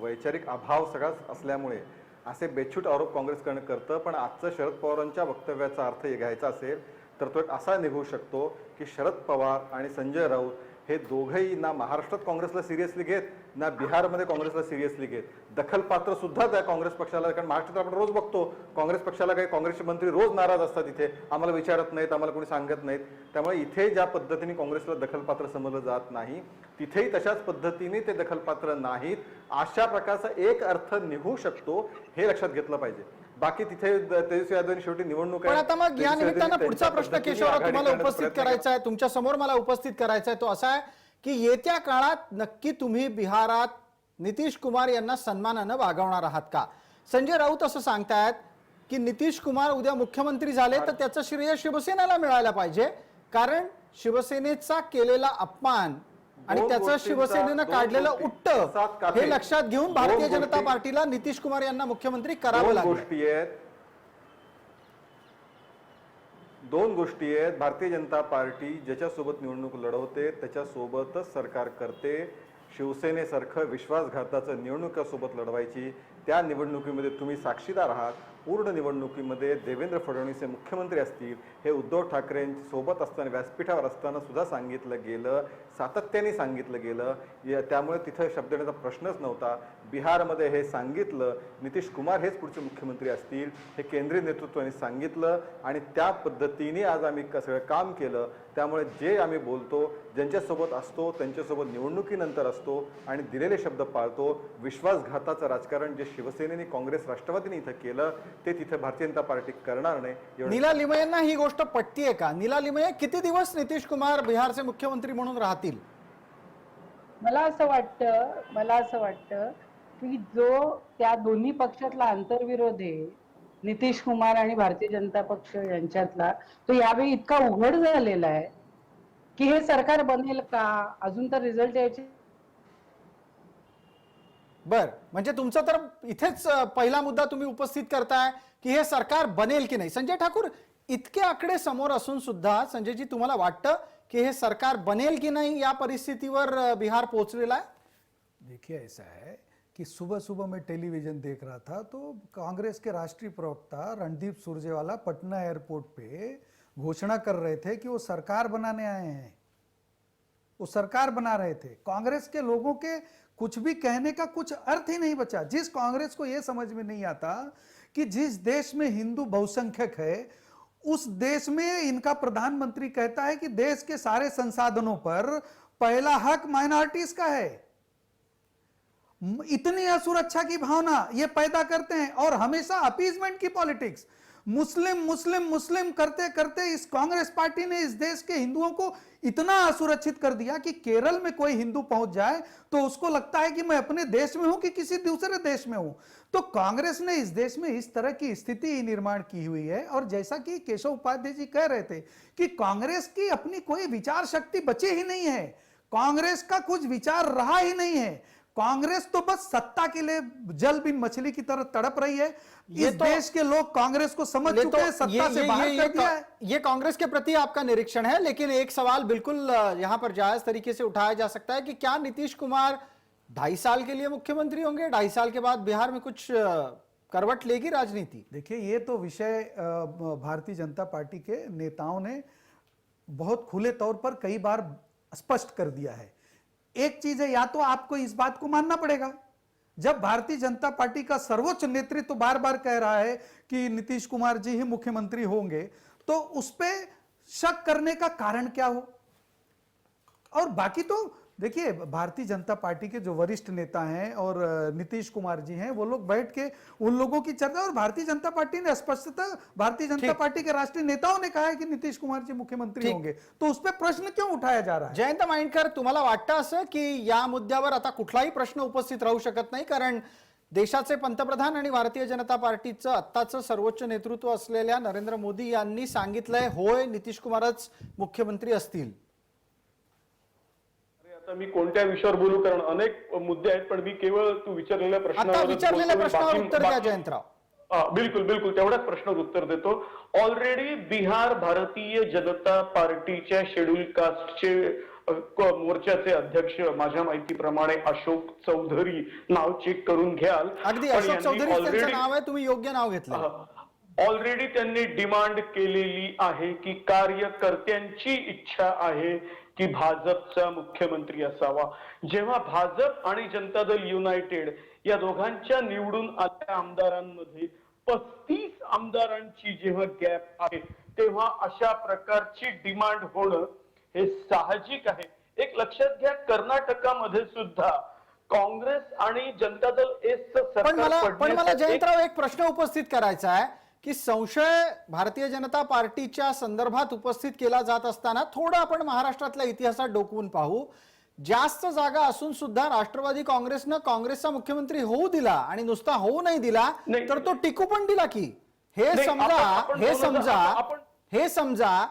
वैचारिक अभाव सगळाच असल्यामुळे असे बेछूट आरोप काँग्रेसकडनं करतं. पण आजचं शरद पवारांच्या वक्तव्याचा अर्थ घ्यायचा असेल तर तो एक असा निघू शकतो की शरद पवार आणि संजय राऊत हे दोघंही ना महाराष्ट्रात काँग्रेसला सिरियसली घेत ना बिहारमध्ये काँग्रेसला सिरियसली घेत. दखलपात्र सुद्धा त्या काँग्रेस पक्षाला, कारण महाराष्ट्रात आपण रोज बघतो काँग्रेस पक्षाला काही काँग्रेसचे मंत्री रोज नाराज असतात, इथे आम्हाला विचारत नाहीत, आम्हाला कोणी सांगत नाहीत. त्यामुळे इथे ज्या पद्धतीने काँग्रेसला दखलपात्र समजलं जात नाही तिथेही तशाच पद्धतीने ते दखलपात्र नाहीत. अशा प्रकारचा एक अर्थ निघू शकतो, हे लक्षात घेतलं पाहिजे. बाकी तिथे तेजस्वी यादव शेवटी निवडणूक पण आहे. आता मग या निमित्तानं पुढचा प्रश्न केशवराव तुम्हाला उपस्थित करायचा आहे, तुमच्या समोर मला उपस्थित करायचा आहे, तो असा आहे की येत्या काळात नक्की तुम्ही बिहारात नितीश कुमार यांना सन्मानानं वागवणार आहात का? संजय राऊत असं सांगतायत की नितीश कुमार उद्या मुख्यमंत्री झाले तर त्याचं श्रेय शिवसेनेला मिळायला पाहिजे, कारण शिवसेनेचा केलेला अपमान आणि त्याचं शिवसेनेनं काढलेलं उट्ट हे लक्षात घेऊन भारतीय जनता पार्टीला नितीश कुमार यांना मुख्यमंत्री करावं लागलं. दोन गोष्टी आहेत. भारतीय जनता पार्टी ज्याच्यासोबत निवडणूक लढवते त्याच्यासोबतच सरकार करते. शिवसेनेसारखं विश्वासघाताचं निवडणुकासोबत लढवायची, त्या निवडणुकीमध्ये तुम्ही साक्षीदार आहात. पूर्ण निवडणुकीमध्ये देवेंद्र फडणवीस हे मुख्यमंत्री असतील हे उद्धव ठाकरेंसोबत असताना व्यासपीठावर असताना सुद्धा सांगितलं गेलं, सातत्याने सांगितलं गेलं. त्यामुळे तिथं शब्द देण्याचा प्रश्नच नव्हता. बिहारमध्ये हे सांगितलं, नितीश कुमार हेच पुढचे मुख्यमंत्री असतील हे केंद्रीय नेतृत्वाने सांगितलं आणि त्या पद्धतीने आज आम्ही सगळं काम केलं. त्यामुळे जे आम्ही बोलतो, ज्यांच्यासोबत असतो त्यांच्यासोबत निवडणुकीनंतर असतो आणि दिलेले शब्द पाळतो. विश्वासघाताचं राजकारण जे शिवसेनेने, काँग्रेस, राष्ट्रवादीने इथं केलं ते तिथे भारतीय जनता पार्टी करणार नाही. नीला लिमयेंना ही गोष्ट पटतीये का? नीला लिमये, किती दिवस नितीश कुमार बिहारचे मुख्यमंत्री म्हणून राहतील? मला असं वाटतं की जो त्या दोन्ही पक्षातला आंतरविरोध आहे नितीश कुमार आणि भारतीय जनता पक्ष यांच्यातला, तो यावेळी इतका उघड झालेला आहे की हे सरकार बनेल का अजून तर रिझल्ट यायचे. बर, म्हणजे तुमचा तर इथेच पहिला मुद्दा तुम्ही उपस्थित करताय की हे सरकार बनेल की नाही. संजय ठाकूर, इतके आकडे समोर असून सुद्धा संजयजी तुम्हाला वाटतं कि हे सरकार बनेल की नहीं या परिस्थितीवर बिहार पहुंचलेला है? देखिए, ऐसा है कि सुबह सुबह मैं टेलीविजन देख रहा था तो कांग्रेस के राष्ट्रीय प्रवक्ता रणदीप सुरजेवाला पटना एयरपोर्ट पे घोषणा कर रहे थे कि वो सरकार बनाने आए हैं, वो सरकार बना रहे थे. कांग्रेस के लोगों के कुछ भी कहने का कुछ अर्थ ही नहीं बचा. जिस कांग्रेस को यह समझ में नहीं आता कि जिस देश में हिंदू बहुसंख्यक है उस देश में इनका प्रधानमंत्री कहता है कि देश के सारे संसाधनों पर पहला हक माइनॉरिटीज का है. इतनी असुरक्षा की भावना ये पैदा करते हैं और हमेशा अपीजमेंट की पॉलिटिक्स. मुस्लिम मुस्लिम मुस्लिम करते करते इस कांग्रेस पार्टी ने इस देश के हिंदुओं को इतना असुरक्षित कर दिया कि केरल में कोई हिंदू पहुंच जाए तो उसको लगता है कि मैं अपने देश में हूं कि किसी दूसरे देश में हूं। तो कांग्रेस ने इस देश में इस तरह की स्थिति निर्माण की हुई है। और जैसा कि केशव उपाध्याय जी कह रहे थे कि कांग्रेस की अपनी कोई विचार शक्ति बची ही नहीं है, कांग्रेस का कुछ विचार रहा ही नहीं है। कांग्रेस तो बस सत्ता के लिए जल बिन मछली की तरह तड़प रही है। इस देश के लोग कांग्रेस को समझ चुके हैं, सत्ता से बाहर कर दिया है। ये कांग्रेस के प्रति आपका निरीक्षण है, लेकिन एक सवाल बिल्कुल यहां पर जायज तरीके से उठाया जा सकता है कि क्या नीतीश कुमार 2.5 साल के लिए मुख्यमंत्री होंगे? 2.5 साल के बाद बिहार में कुछ करवट लेगी राजनीति? देखिए, ये तो विषय भारतीय जनता पार्टी के नेताओं ने बहुत खुले तौर पर कई बार स्पष्ट कर दिया है। एक चीज है, या तो आपको इस बात को मानना पड़ेगा, जब भारतीय जनता पार्टी का सर्वोच्च नेतृत्व बार बार कह रहा है कि नीतीश कुमार जी ही मुख्यमंत्री होंगे, तो उस पे शक करने का कारण क्या हो। और बाकी तो देखिए, भारतीय जनता पार्टी के जो वरिष्ठ नेता हैं और नीतीश कुमार जी हैं, वो लोग बैठ के उन लोगों की चर्चा, और भारतीय जनता पार्टी ने स्पष्टतः भारतीय जनता पार्टी के राष्ट्रीय नेताओं ने कहा है कि नीतीश कुमार जी मुख्यमंत्री होंगे, तो उस पर प्रश्न क्यों उठाया जा रहा है? जयंत माइंडकर, तुम्हाला वाटतं असं की या मुद्द्यावर आता कुठलाही प्रश्न उपस्थित राहू शकत नाही, कारण देशाचे पंतप्रधान आणि भारतीय जनता पार्टीचं आत्ताचं सर्वोच्च नेतृत्व असलेल्या नरेंद्र मोदी यांनी सांगितलंय, होय नितीश कुमारच मुख्यमंत्री असतील? आता मी कोणत्या विषयावर बोलू, कारण अनेक मुद्दे आहेत, पण मी केवळ तू विचारलेल्या आता विचारलेल्या प्रश्नावर उत्तर द्या जयंतराव। बिलकुल बिलकुल, तेवढ्याच प्रश्नावर उत्तर देतो। ऑलरेडी बिहार भारतीय जनता पार्टीच्या शेड्यूल कास्टचे मोर्चाचे अध्यक्ष माझ्या माहितीप्रमाणे अशोक चौधरी नाव चेक करून घ्याल। अगदी अशोक चौधरी त्यांचं नाव आहे, तुम्ही योग्य नाव घेतलं। ऑलरेडी त्यांनी डिमांड केलेली आहे की कार्यकर्त्यांची इच्छा आहे की भाजपचा मुख्यमंत्री असावा। जेव्हा भाजप आणि जनता दल युनायटेड या दोघांच्या निवडून आलेल्या आमदारांमध्ये 35 आमदारांची जेव्हा गॅप आहे, तेव्हा अशा प्रकारची डिमांड होणं हे साहजिक आहे। एक लक्षात घ्या, कर्नाटकामध्ये सुद्धा काँग्रेस आणि जनता दल एसचं सरकार पण मला जयंतराव एक प्रश्न उपस्थित करायचा आहे की संशय भारतीय जनता पार्टीच्या संदर्भात उपस्थित केला जात असताना थोडं आपण महाराष्ट्रातल्या इतिहासात डोकवून पाहू। जास्त जागा असून सुद्धा राष्ट्रवादी काँग्रेसनं काँग्रेसचा मुख्यमंत्री होऊ दिला आणि नुसता होऊ नाही दिला तर तो टिकू पण दिला की। हे समजा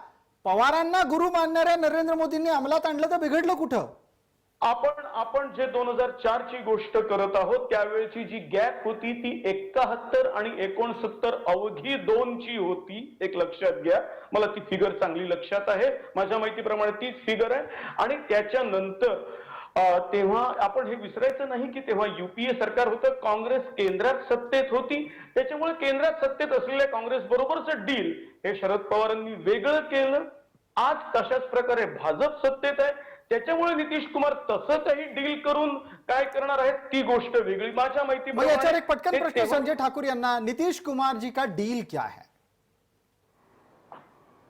पवारांना गुरु मानणाऱ्या नरेंद्र मोदींनी अंमलात आणलं तर बिघडलं कुठं? आपण जे 2004 ची गोष्ट करत आहोत, त्यावेळची जी गॅप होती ती 71 आणि 69 अवधी 2 ची होती। एक लक्षात घ्या, मला ती फिगर चांगली लक्षात आहे, माझ्या माहितीप्रमाणे तीच फिगर आहे। आणि त्याच्यानंतर तेव्हा आपण हे विसरायचं नाही की तेव्हा युपीए सरकार होतं, काँग्रेस केंद्रात सत्तेत होती, त्याच्यामुळे केंद्रात सत्तेत असलेल्या काँग्रेस बरोबरचं डील हे शरद पवारांनी वेगळं केलं। आज तशाच प्रकारे भाजप सत्तेत आहे, त्याच्यामुळे नितीश कुमार तसंही डील करून काय करणार आहेत ती गोष्ट वेगळी। माझ्या माहितीप्रमाणे एक पटकन प्रश्न संजय ठाकुर यांना, नीतीश कुमार जी का डील क्या है?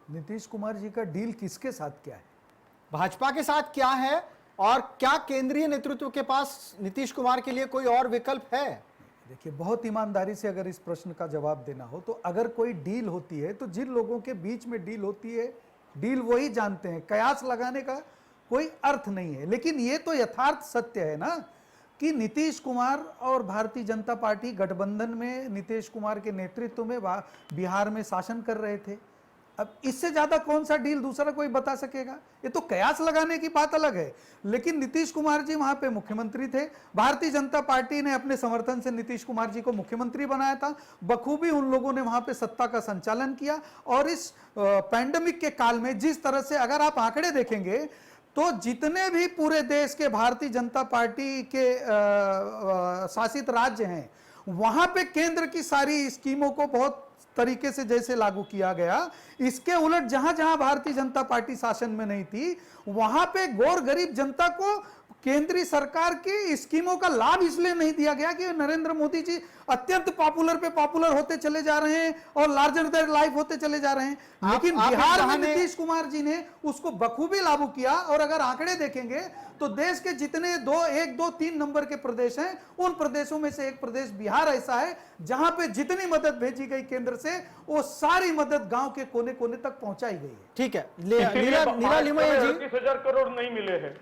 नीतीश कुमार जी का डील किसके साथ क्या है? भाजपा के साथ क्या है, और क्या केंद्रीय नेतृत्व के पास नीतीश कुमार के लिए कोई और विकल्प है? देखिए, बहुत ईमानदारी से अगर इस प्रश्न का जवाब देना हो तो अगर कोई डील होती है तो जिन लोगों के बीच में डील होती है, डील वही जानते हैं, कयास लगाने का कोई अर्थ नहीं है। लेकिन ये तो यथार्थ सत्य है ना कि नीतीश कुमार और भारतीय जनता पार्टी गठबंधन में नीतीश कुमार के नेतृत्व में बिहार में शासन कर रहे थे। अब इससे ज्यादा कौन सा डील दूसरा कोई बता सकेगा? ये तो कयास लगाने की बात अलग है। लेकिन नीतीश कुमार जी वहां पे मुख्यमंत्री थे, भारतीय जनता पार्टी ने अपने समर्थन से नीतीश कुमार जी को मुख्यमंत्री बनाया था, बखूबी उन लोगों ने वहां पे सत्ता का संचालन किया। और इस पैंडेमिक के काल में जिस तरह से अगर आप आंकड़े देखेंगे तो जितने भी पूरे देश के भारतीय जनता पार्टी के शासित राज्य हैं, वहां पे केंद्र की सारी स्कीमों को बहुत तरीके से जैसे लागू किया गया। इसके उलट जहां जहां भारतीय जनता पार्टी शासन में नहीं थी, वहां पे गौर गरीब जनता को केंद्रीय सरकार की स्कीमों का लाभ इसलिए नहीं दिया गया कि नरेंद्र मोदी जी अत्यंत पॉपुलर पे पॉपुलर होते चले जा रहे हैं और लार्जर देन लाइफ होते चले जा रहे हैं, लेकिन आप बिहार में बहाने- नीतीश कुमार जी ने उसको बखूबी लागू किया। और अगर आंकड़े देखेंगे तो देश के जितने 1, 2, 3 नंबर के प्रदेश हैं, उन प्रदेशों में से एक प्रदेश बिहार ऐसा है जहां पे जितनी मदद भेजी गई केंद्र से वो सारी मदद गांव के कोने कोने तक पहुंचाई गई है। ठीक है, इसीलिए नीला महाराष्ट्र लिमये में जी 38,000 करोड़ नहीं मिले हैं,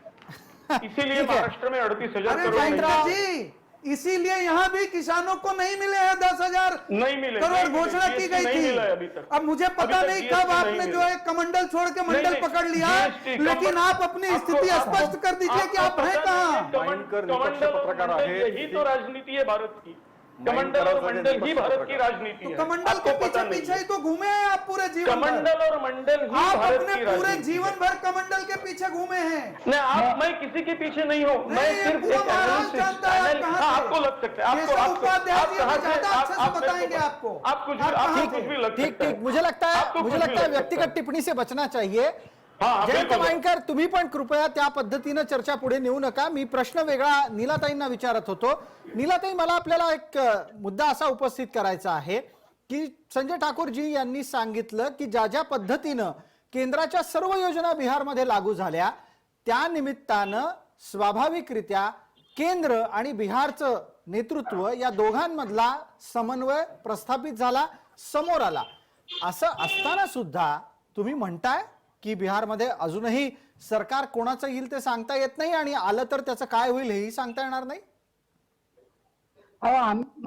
इसीलिए ठीक है। महाराष्ट्र में 38,000 अरे करोड़ नहीं जयंत मिले। जी, इसीलिए यहां भी किसानों को नहीं मिले हैं 10,000 नहीं मिले, करोड़ नहीं मिले, घोषणा की GST गई नहीं थी। मिला है अभी तक। अब मुझे अभी पता तक नहीं GST कब नहीं आपने जो मिला। है कमंडल छोड़ के मंडल नहीं, पकड़ लिया, GST लेकिन आप अपनी स्थिति स्पष्ट कर दीजिए कि आप हैं कहाँ। माइंडकर निष्पक्ष पत्रकार आहे। यही तो राजनीति है भारत की, माइंडकर कमंडल और सगळे मंडल ही निष्पक्ष भारत की पत्रकार। राजनीति तो है। कमंडल आपको के पता पीछे नहीं पीछे है। ही तो घूमे हैं आप पूरे जीवन भर। कमंडल और मंडल ही आप भारत अपने की पूरे राजनीति जीवन है। भर कमंडल के पीछे घूमे हैं। मैं किसी के पीछे नहीं हूँ, मैं नहीं, ये सिर्फ पूरा एक महाराष्ट्र जानता है आप कहाँ थे। आपको लग सकता है, केशव उपाध्याय जी कहाँ हमें से- ज्यादा अच्छे से आप मेरे बताएंगे को- आपको। आप कुछ आप कहाँ आपको थे? कुछ भी लग ठीक सकता है। ठीक, मुझे लगता आपको है कुछ भी लग सकता है। व्यक्तिगत टिप्पणी से बचना चाहिए। हाँ, जयंत बिल्कुल। माइंडकर, तुम्ही पण कृपया त्या पद्धतीनं चर्चा पुढे नेऊ नका. मी प्रश्न वेगळा नीलाताईंना विचारत होतो. नीलाताई, मला आपल्याला एक मुद्दा असा उपस्थित करायचा आहे की संजय ठाकूरजी यांनी सांगितलं की ज्या ज्या पद्धतीनं केंद्राच्या सर्व योजना बिहारमध्ये लागू झाल्या, त्या निमित्तानं स्वाभाविकरित्या केंद्र आणि बिहारचं नेतृत्व या दोघांमधला समन्वय प्रस्थापित झाला, समोर आला. असं असताना सुद्धा तुम्ही म्हणताय की बिहारमध्ये अजूनही सरकार कोणाचं येईल ते सांगता येत नाही, आणि आलं तर त्याचं काय होईल हेही सांगता येणार नाही.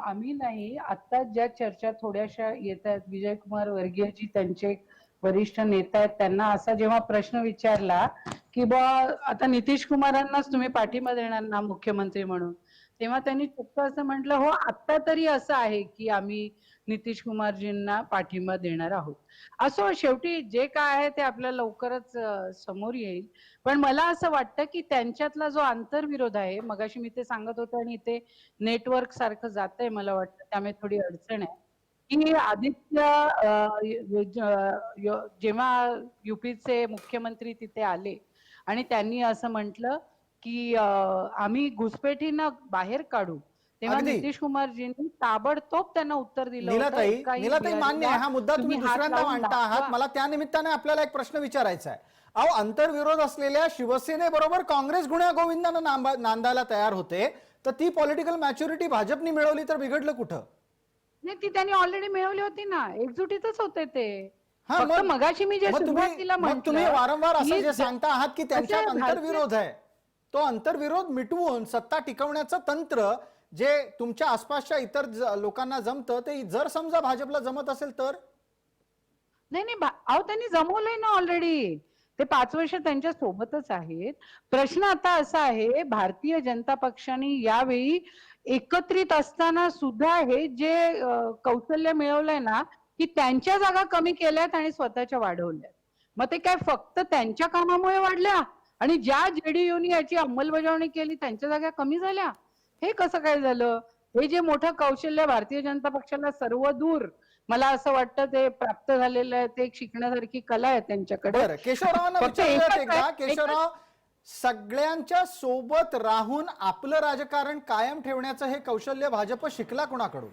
आम्ही नाही, आता ज्या चर्चा थोड्याशा येत आहेत, विजयकुमार वर्गीयजी त्यांचे वरिष्ठ नेता आहेत, त्यांना असा जेव्हा प्रश्न विचारला की बा आता नितीश कुमारांनाच तुम्ही पाठिंबा देणार ना मुख्यमंत्री म्हणून, तेव्हा त्यांनी चक्क असं म्हटलं, हो आता तरी असं आहे की आम्ही नितीश कुमारजींना पाठिंबा देणार आहोत. असो, शेवटी जे काय आहे ते आपल्याला लवकरच समोर येईल. पण मला असं वाटतं की त्यांच्यातला जो आंतरविरोध आहे, मगाशी मी ते सांगत होते आणि इथे नेटवर्क सारखं जातंय मला वाटतं, त्यामुळे थोडी अडचण आहे की आदित्य जेव्हा युपीचे मुख्यमंत्री तिथे आले आणि त्यांनी असं म्हटलं की आम्ही घुसपेटींना बाहेर काढू, तेव्हा अगदी. नितीश कुमारजींनी ताबडतोब त्यांना उत्तर दिलं होतं, नीलाताई, एकाही नीलाताई, मान्य आहे हा मुद्दा तुम्ही हात दुसऱ्यांदा लावून मांडता आहात. दाखवा. मला त्या निमित्ताने आपल्याला एक प्रश्न विचारायचा आहे. अहो, आंतरविरोध असलेल्या शिवसेनेबरोबर काँग्रेस गुण्या गोविंदानं नांदायला तयार होते, तर ती पॉलिटिकल मॅच्युरिटी भाजपनी मिळवली तर बिघडलं कुठं? नाही, ती त्यांनी ऑलरेडी मिळवली होती ना, एकजुटीतच होते ते. हा, फक्त मगाशी मी जे मग सुरुवातीला तुम्ही वारंवार असं की जे सांगता आहात की त्यांच्यात असे भारतीय- आंतरविरोध आहे, तो आंतरविरोध मिटवून सत्ता टिकवण्याचं तंत्र जे तुमच्या आसपासच्या इतर लोकांना जमतं, ते जर समजा भाजपला जमत असेल तर? नाही नाही अहो, त्यांनी जमवलंय ना ऑलरेडी, ते 5 वर्ष त्यांच्या सोबतच आहेत. प्रश्न आता असा आहे, भारतीय जनता पक्षाने यावेळी एकत्रित असताना सुद्धा हे जे कौशल्य मिळवलंय ना, की त्यांच्या जागा कमी केल्यात आणि स्वतःच्या वाढवल्यात. मग ते काय फक्त त्यांच्या कामामुळे वाढल्या आणि ज्या जेडीयूने याची अंमलबजावणी केली त्यांच्या जागा कमी झाल्या? हे कसं काय झालं? हे जे मोठं कौशल्य भारतीय जनता पक्षाला सर्व दूर, मला असं वाटतं ते प्राप्त झालेलं आहे, ते एक शिकण्यासारखी कला आहे त्यांच्याकडे. बरं, केशवरावांना फक्त विचारूयात एकच एकदा. आहे, केशवराव, सगळ्यांच्या सोबत राहून आपलं राजकारण कायम ठेवण्याचं हे कौशल्य भाजप शिकला कोणाकडून?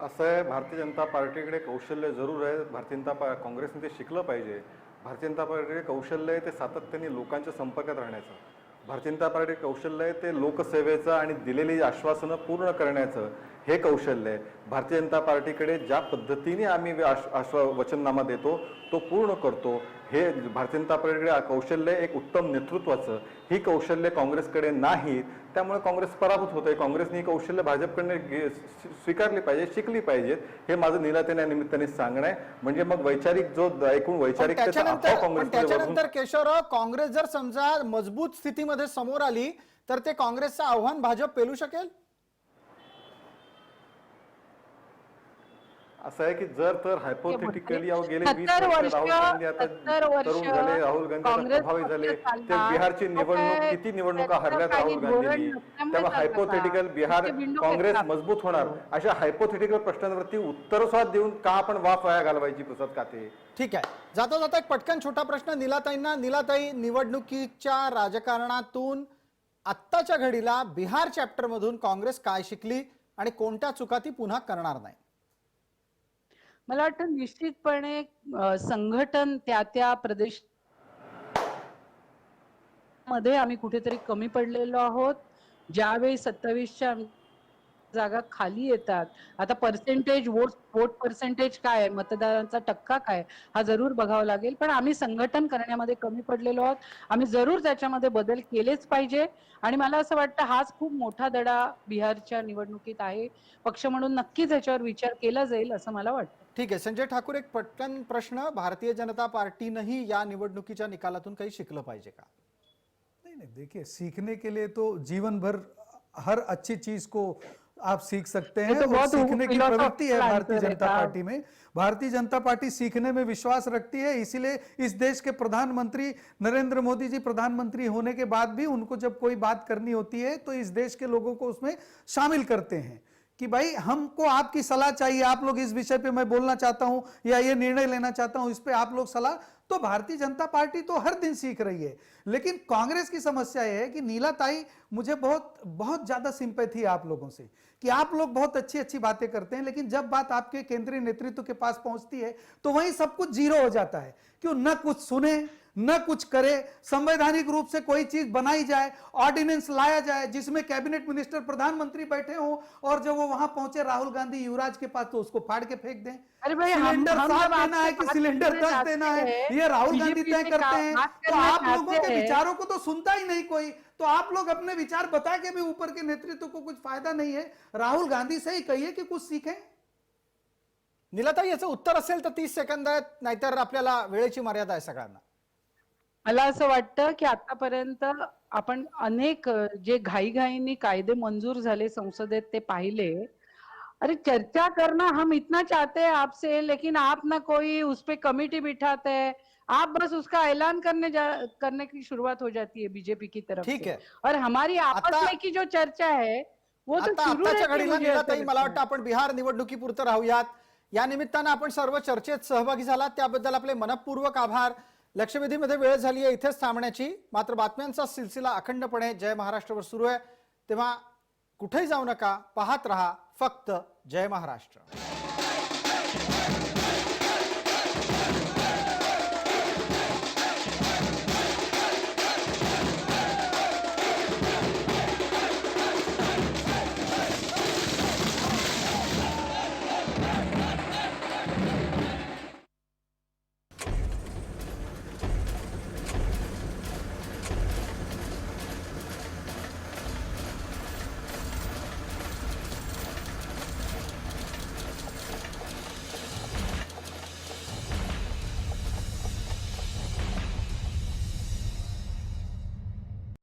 असं आहे, भारतीय जनता पार्टीकडे कौशल्य जरूर आहे. भारतीय जनता काँग्रेसने ते शिकलं पाहिजे. भारतीय जनता पार्टीकडे कौशल्य आहे ते सातत्याने लोकांच्या संपर्कात राहण्याचं. भारतीय जनता पार्टी कौशल्य आहे ते लोकसेवेचं आणि दिलेली आश्वासनं पूर्ण करण्याचं, हे कौशल्य आहे. भारतीय जनता पार्टीकडे ज्या पद्धतीने आम्ही वचननामा देतो तो पूर्ण करतो, हे भारतीय जनता पार्टीकडे कौशल्य एक उत्तम नेतृत्वाचं. ही कौशल्य काँग्रेसकडे नाहीत, त्यामुळे काँग्रेस पराभूत होते. काँग्रेसने ही कौशल्य भाजपकडे स्वीकारली पाहिजे, शिकली पाहिजेत, हे माझं नीलाताईंच्या निमित्ताने सांगणं आहे. म्हणजे मग वैचारिक जो एकूण वैचारिकतेचा अभाव काँग्रेसमध्ये त्याच्यानंतर केशवराव, काँग्रेस जर समजा मजबूत स्थितीमध्ये समोर आली तर ते काँग्रेसचं आव्हान भाजप पेलू शकेल? असं आहे की जर तर हायपोथेटिकली गेले 20 70 वर्ष राहुल गांधी आता 70 तरुण झाले, राहुल गांधी आता काँग्रेस प्रभावी पक्ष झाले, चालला. ते बिहारची तो निवडणूक काय किती निवडणुका त्याचं हरल्यात काही राहुल धोरण गांधींनी, नसल्यामुळे त्यामुळे चालला हायपोथेटिकल का? बिहार त्याचे बिंडोक काँग्रेस आहेत का? मजबूत होणार अशा हायपोथेटिकल प्रश्नांवरती उत्तर सुद्धा देऊन का आपण वाफ वाया घालवायची प्रसाद काते? ठीक आहे, जाता जाता एक पटकन छोटा प्रश्न नीलाताईंना. नीलाताई, निवडणुकीच्या राजकारणातून आत्ताच्या घडीला बिहार चॅप्टर मधून काँग्रेस काय शिकली आणि कोणत्या चुका ती पुन्हा करणार नाही? मला वाटतं निश्चितपणे संघटन त्या त्या प्रदेश मध्ये आम्ही कुठेतरी कमी पडलेलो आहोत. ज्यावेळी 27च्या जागा खाली येतात, आता पर्सेंटेज वोट पर्सेंटेज काय आहे, मतदारांचा टक्का काय, हा जरूर बघावा लागेल. पण आम्ही संघटन करण्यामध्ये कमी पडलेलो आहोत. आम्ही जरूर त्याच्यामध्ये बदल केलेच पाहिजे आणि मला असं वाटतं हाच खूप मोठा धडा बिहारच्या निवडणुकीत आहे. पक्ष म्हणून नक्कीच याच्यावर विचार केला जाईल असं मला वाटतं. ठीक आहे, संजय ठाकूर, एक पटकन प्रश्न. भारतीय जनता पार्टीनंही या निवडणुकीच्या निकालातून काही शिकलं पाहिजे का? नहीं नहीं, देखिए सीखने के लिए तो जीवन भर हर अच्छी चीज को आप सीख सकते हैं ये तो और बहुत सीखने की philosophical प्रवृत्ति है भारतीय answer है जनता साहब। पार्टी में। भारतीय जनता पार्टी सीखने में विश्वास रखती है, इसीलिए इस देश के प्रधानमंत्री नरेंद्र मोदी जी प्रधानमंत्री होने के बाद भी उनको जब कोई बात करनी होती है तो इस देश के लोगों को उसमें शामिल करते हैं कि भाई हमको आपकी सलाह चाहिए, आप लोग इस विषय पे मैं बोलना चाहता हूं या ये निर्णय लेना चाहता हूं, इस पे आप लोग सलाह। तो भारतीय जनता पार्टी तो हर दिन सीख रही है, लेकिन कांग्रेस की समस्या यह है कि नीलाताई, मुझे बहुत बहुत ज्यादा सिंपैथी है आप लोगों से कि आप लोग बहुत अच्छी अच्छी बातें करते हैं, लेकिन जब बात आपके केंद्रीय नेतृत्व के पास पहुंचती है तो वहीं सब कुछ जीरो हो जाता है। क्यों न कुछ सुने न कुछ करे, संवैधानिक रूप से कोई चीज बनाई जाए, ऑर्डिनेंस लाया जाए जिसमें कैबिनेट मिनिस्टर प्रधानमंत्री बैठे हों और जब वो वहां पहुंचे राहुल गांधी युवराज के पास तो उसको फाड़ के फेंक दें। अरे भाई, सिलेंडर हम साफ जब देना है आपसे कि बात सिलेंडर करने 10 जाते देना है, हैं, ये राहुल गांधी बीजेपी तय से करते हैं। बात तो करना आप लोगों चाहते के हैं। विचारों को तो सुनता ही नहीं कोई, तो आप लोग अपने विचार बता के भी ऊपर के नेतृत्व को कुछ फायदा नहीं है। राहुल गांधी से ही कहिए कि कुछ सीखें। नीलाताई, याचं उत्तर असेल तर 30 सेकंद आहेत, नाहीतर आपल्याला वेळेची मर्यादा आहे सगळ्यांना. मला असं वाटतं की आतापर्यंत आपण अनेक जे घाईघाईनी कायदे मंजूर झाले संसदेत ते पाहिले. अरे चर्चा करना हम इतना चाहते हैं आपसे, लेकिन आप ना कोई उस पे कमेटी बिठाते हैं, आप बस उसका ऐलान करने की शुरुआत हो जाती है बीजेपी की तरफ ठीक से। है। और हमारी आपस आता- में की जो चर्चा है वो तो आता शुरू आताच्या रहती है, घडीला मुझे ऐसा नीलाताई, मला लगता वाटतं है। आपण बिहार निवडणुकीपुरतं राहूयात. या निमित्तानं आपण सर्व चर्चेत सहभागी झालात त्याबद्दल आपले मनपूर्वक आभार. लक्षवेधीमध्ये वेळ झाली आहे इथेच थांबण्याची. मात्र बातम्यांचा सिलसिला अखंडपणे जय महाराष्ट्रवर सुरू आहे, तेव्हा कुठेही जाऊ नका, पाहत रहा फक्त जय महाराष्ट्र.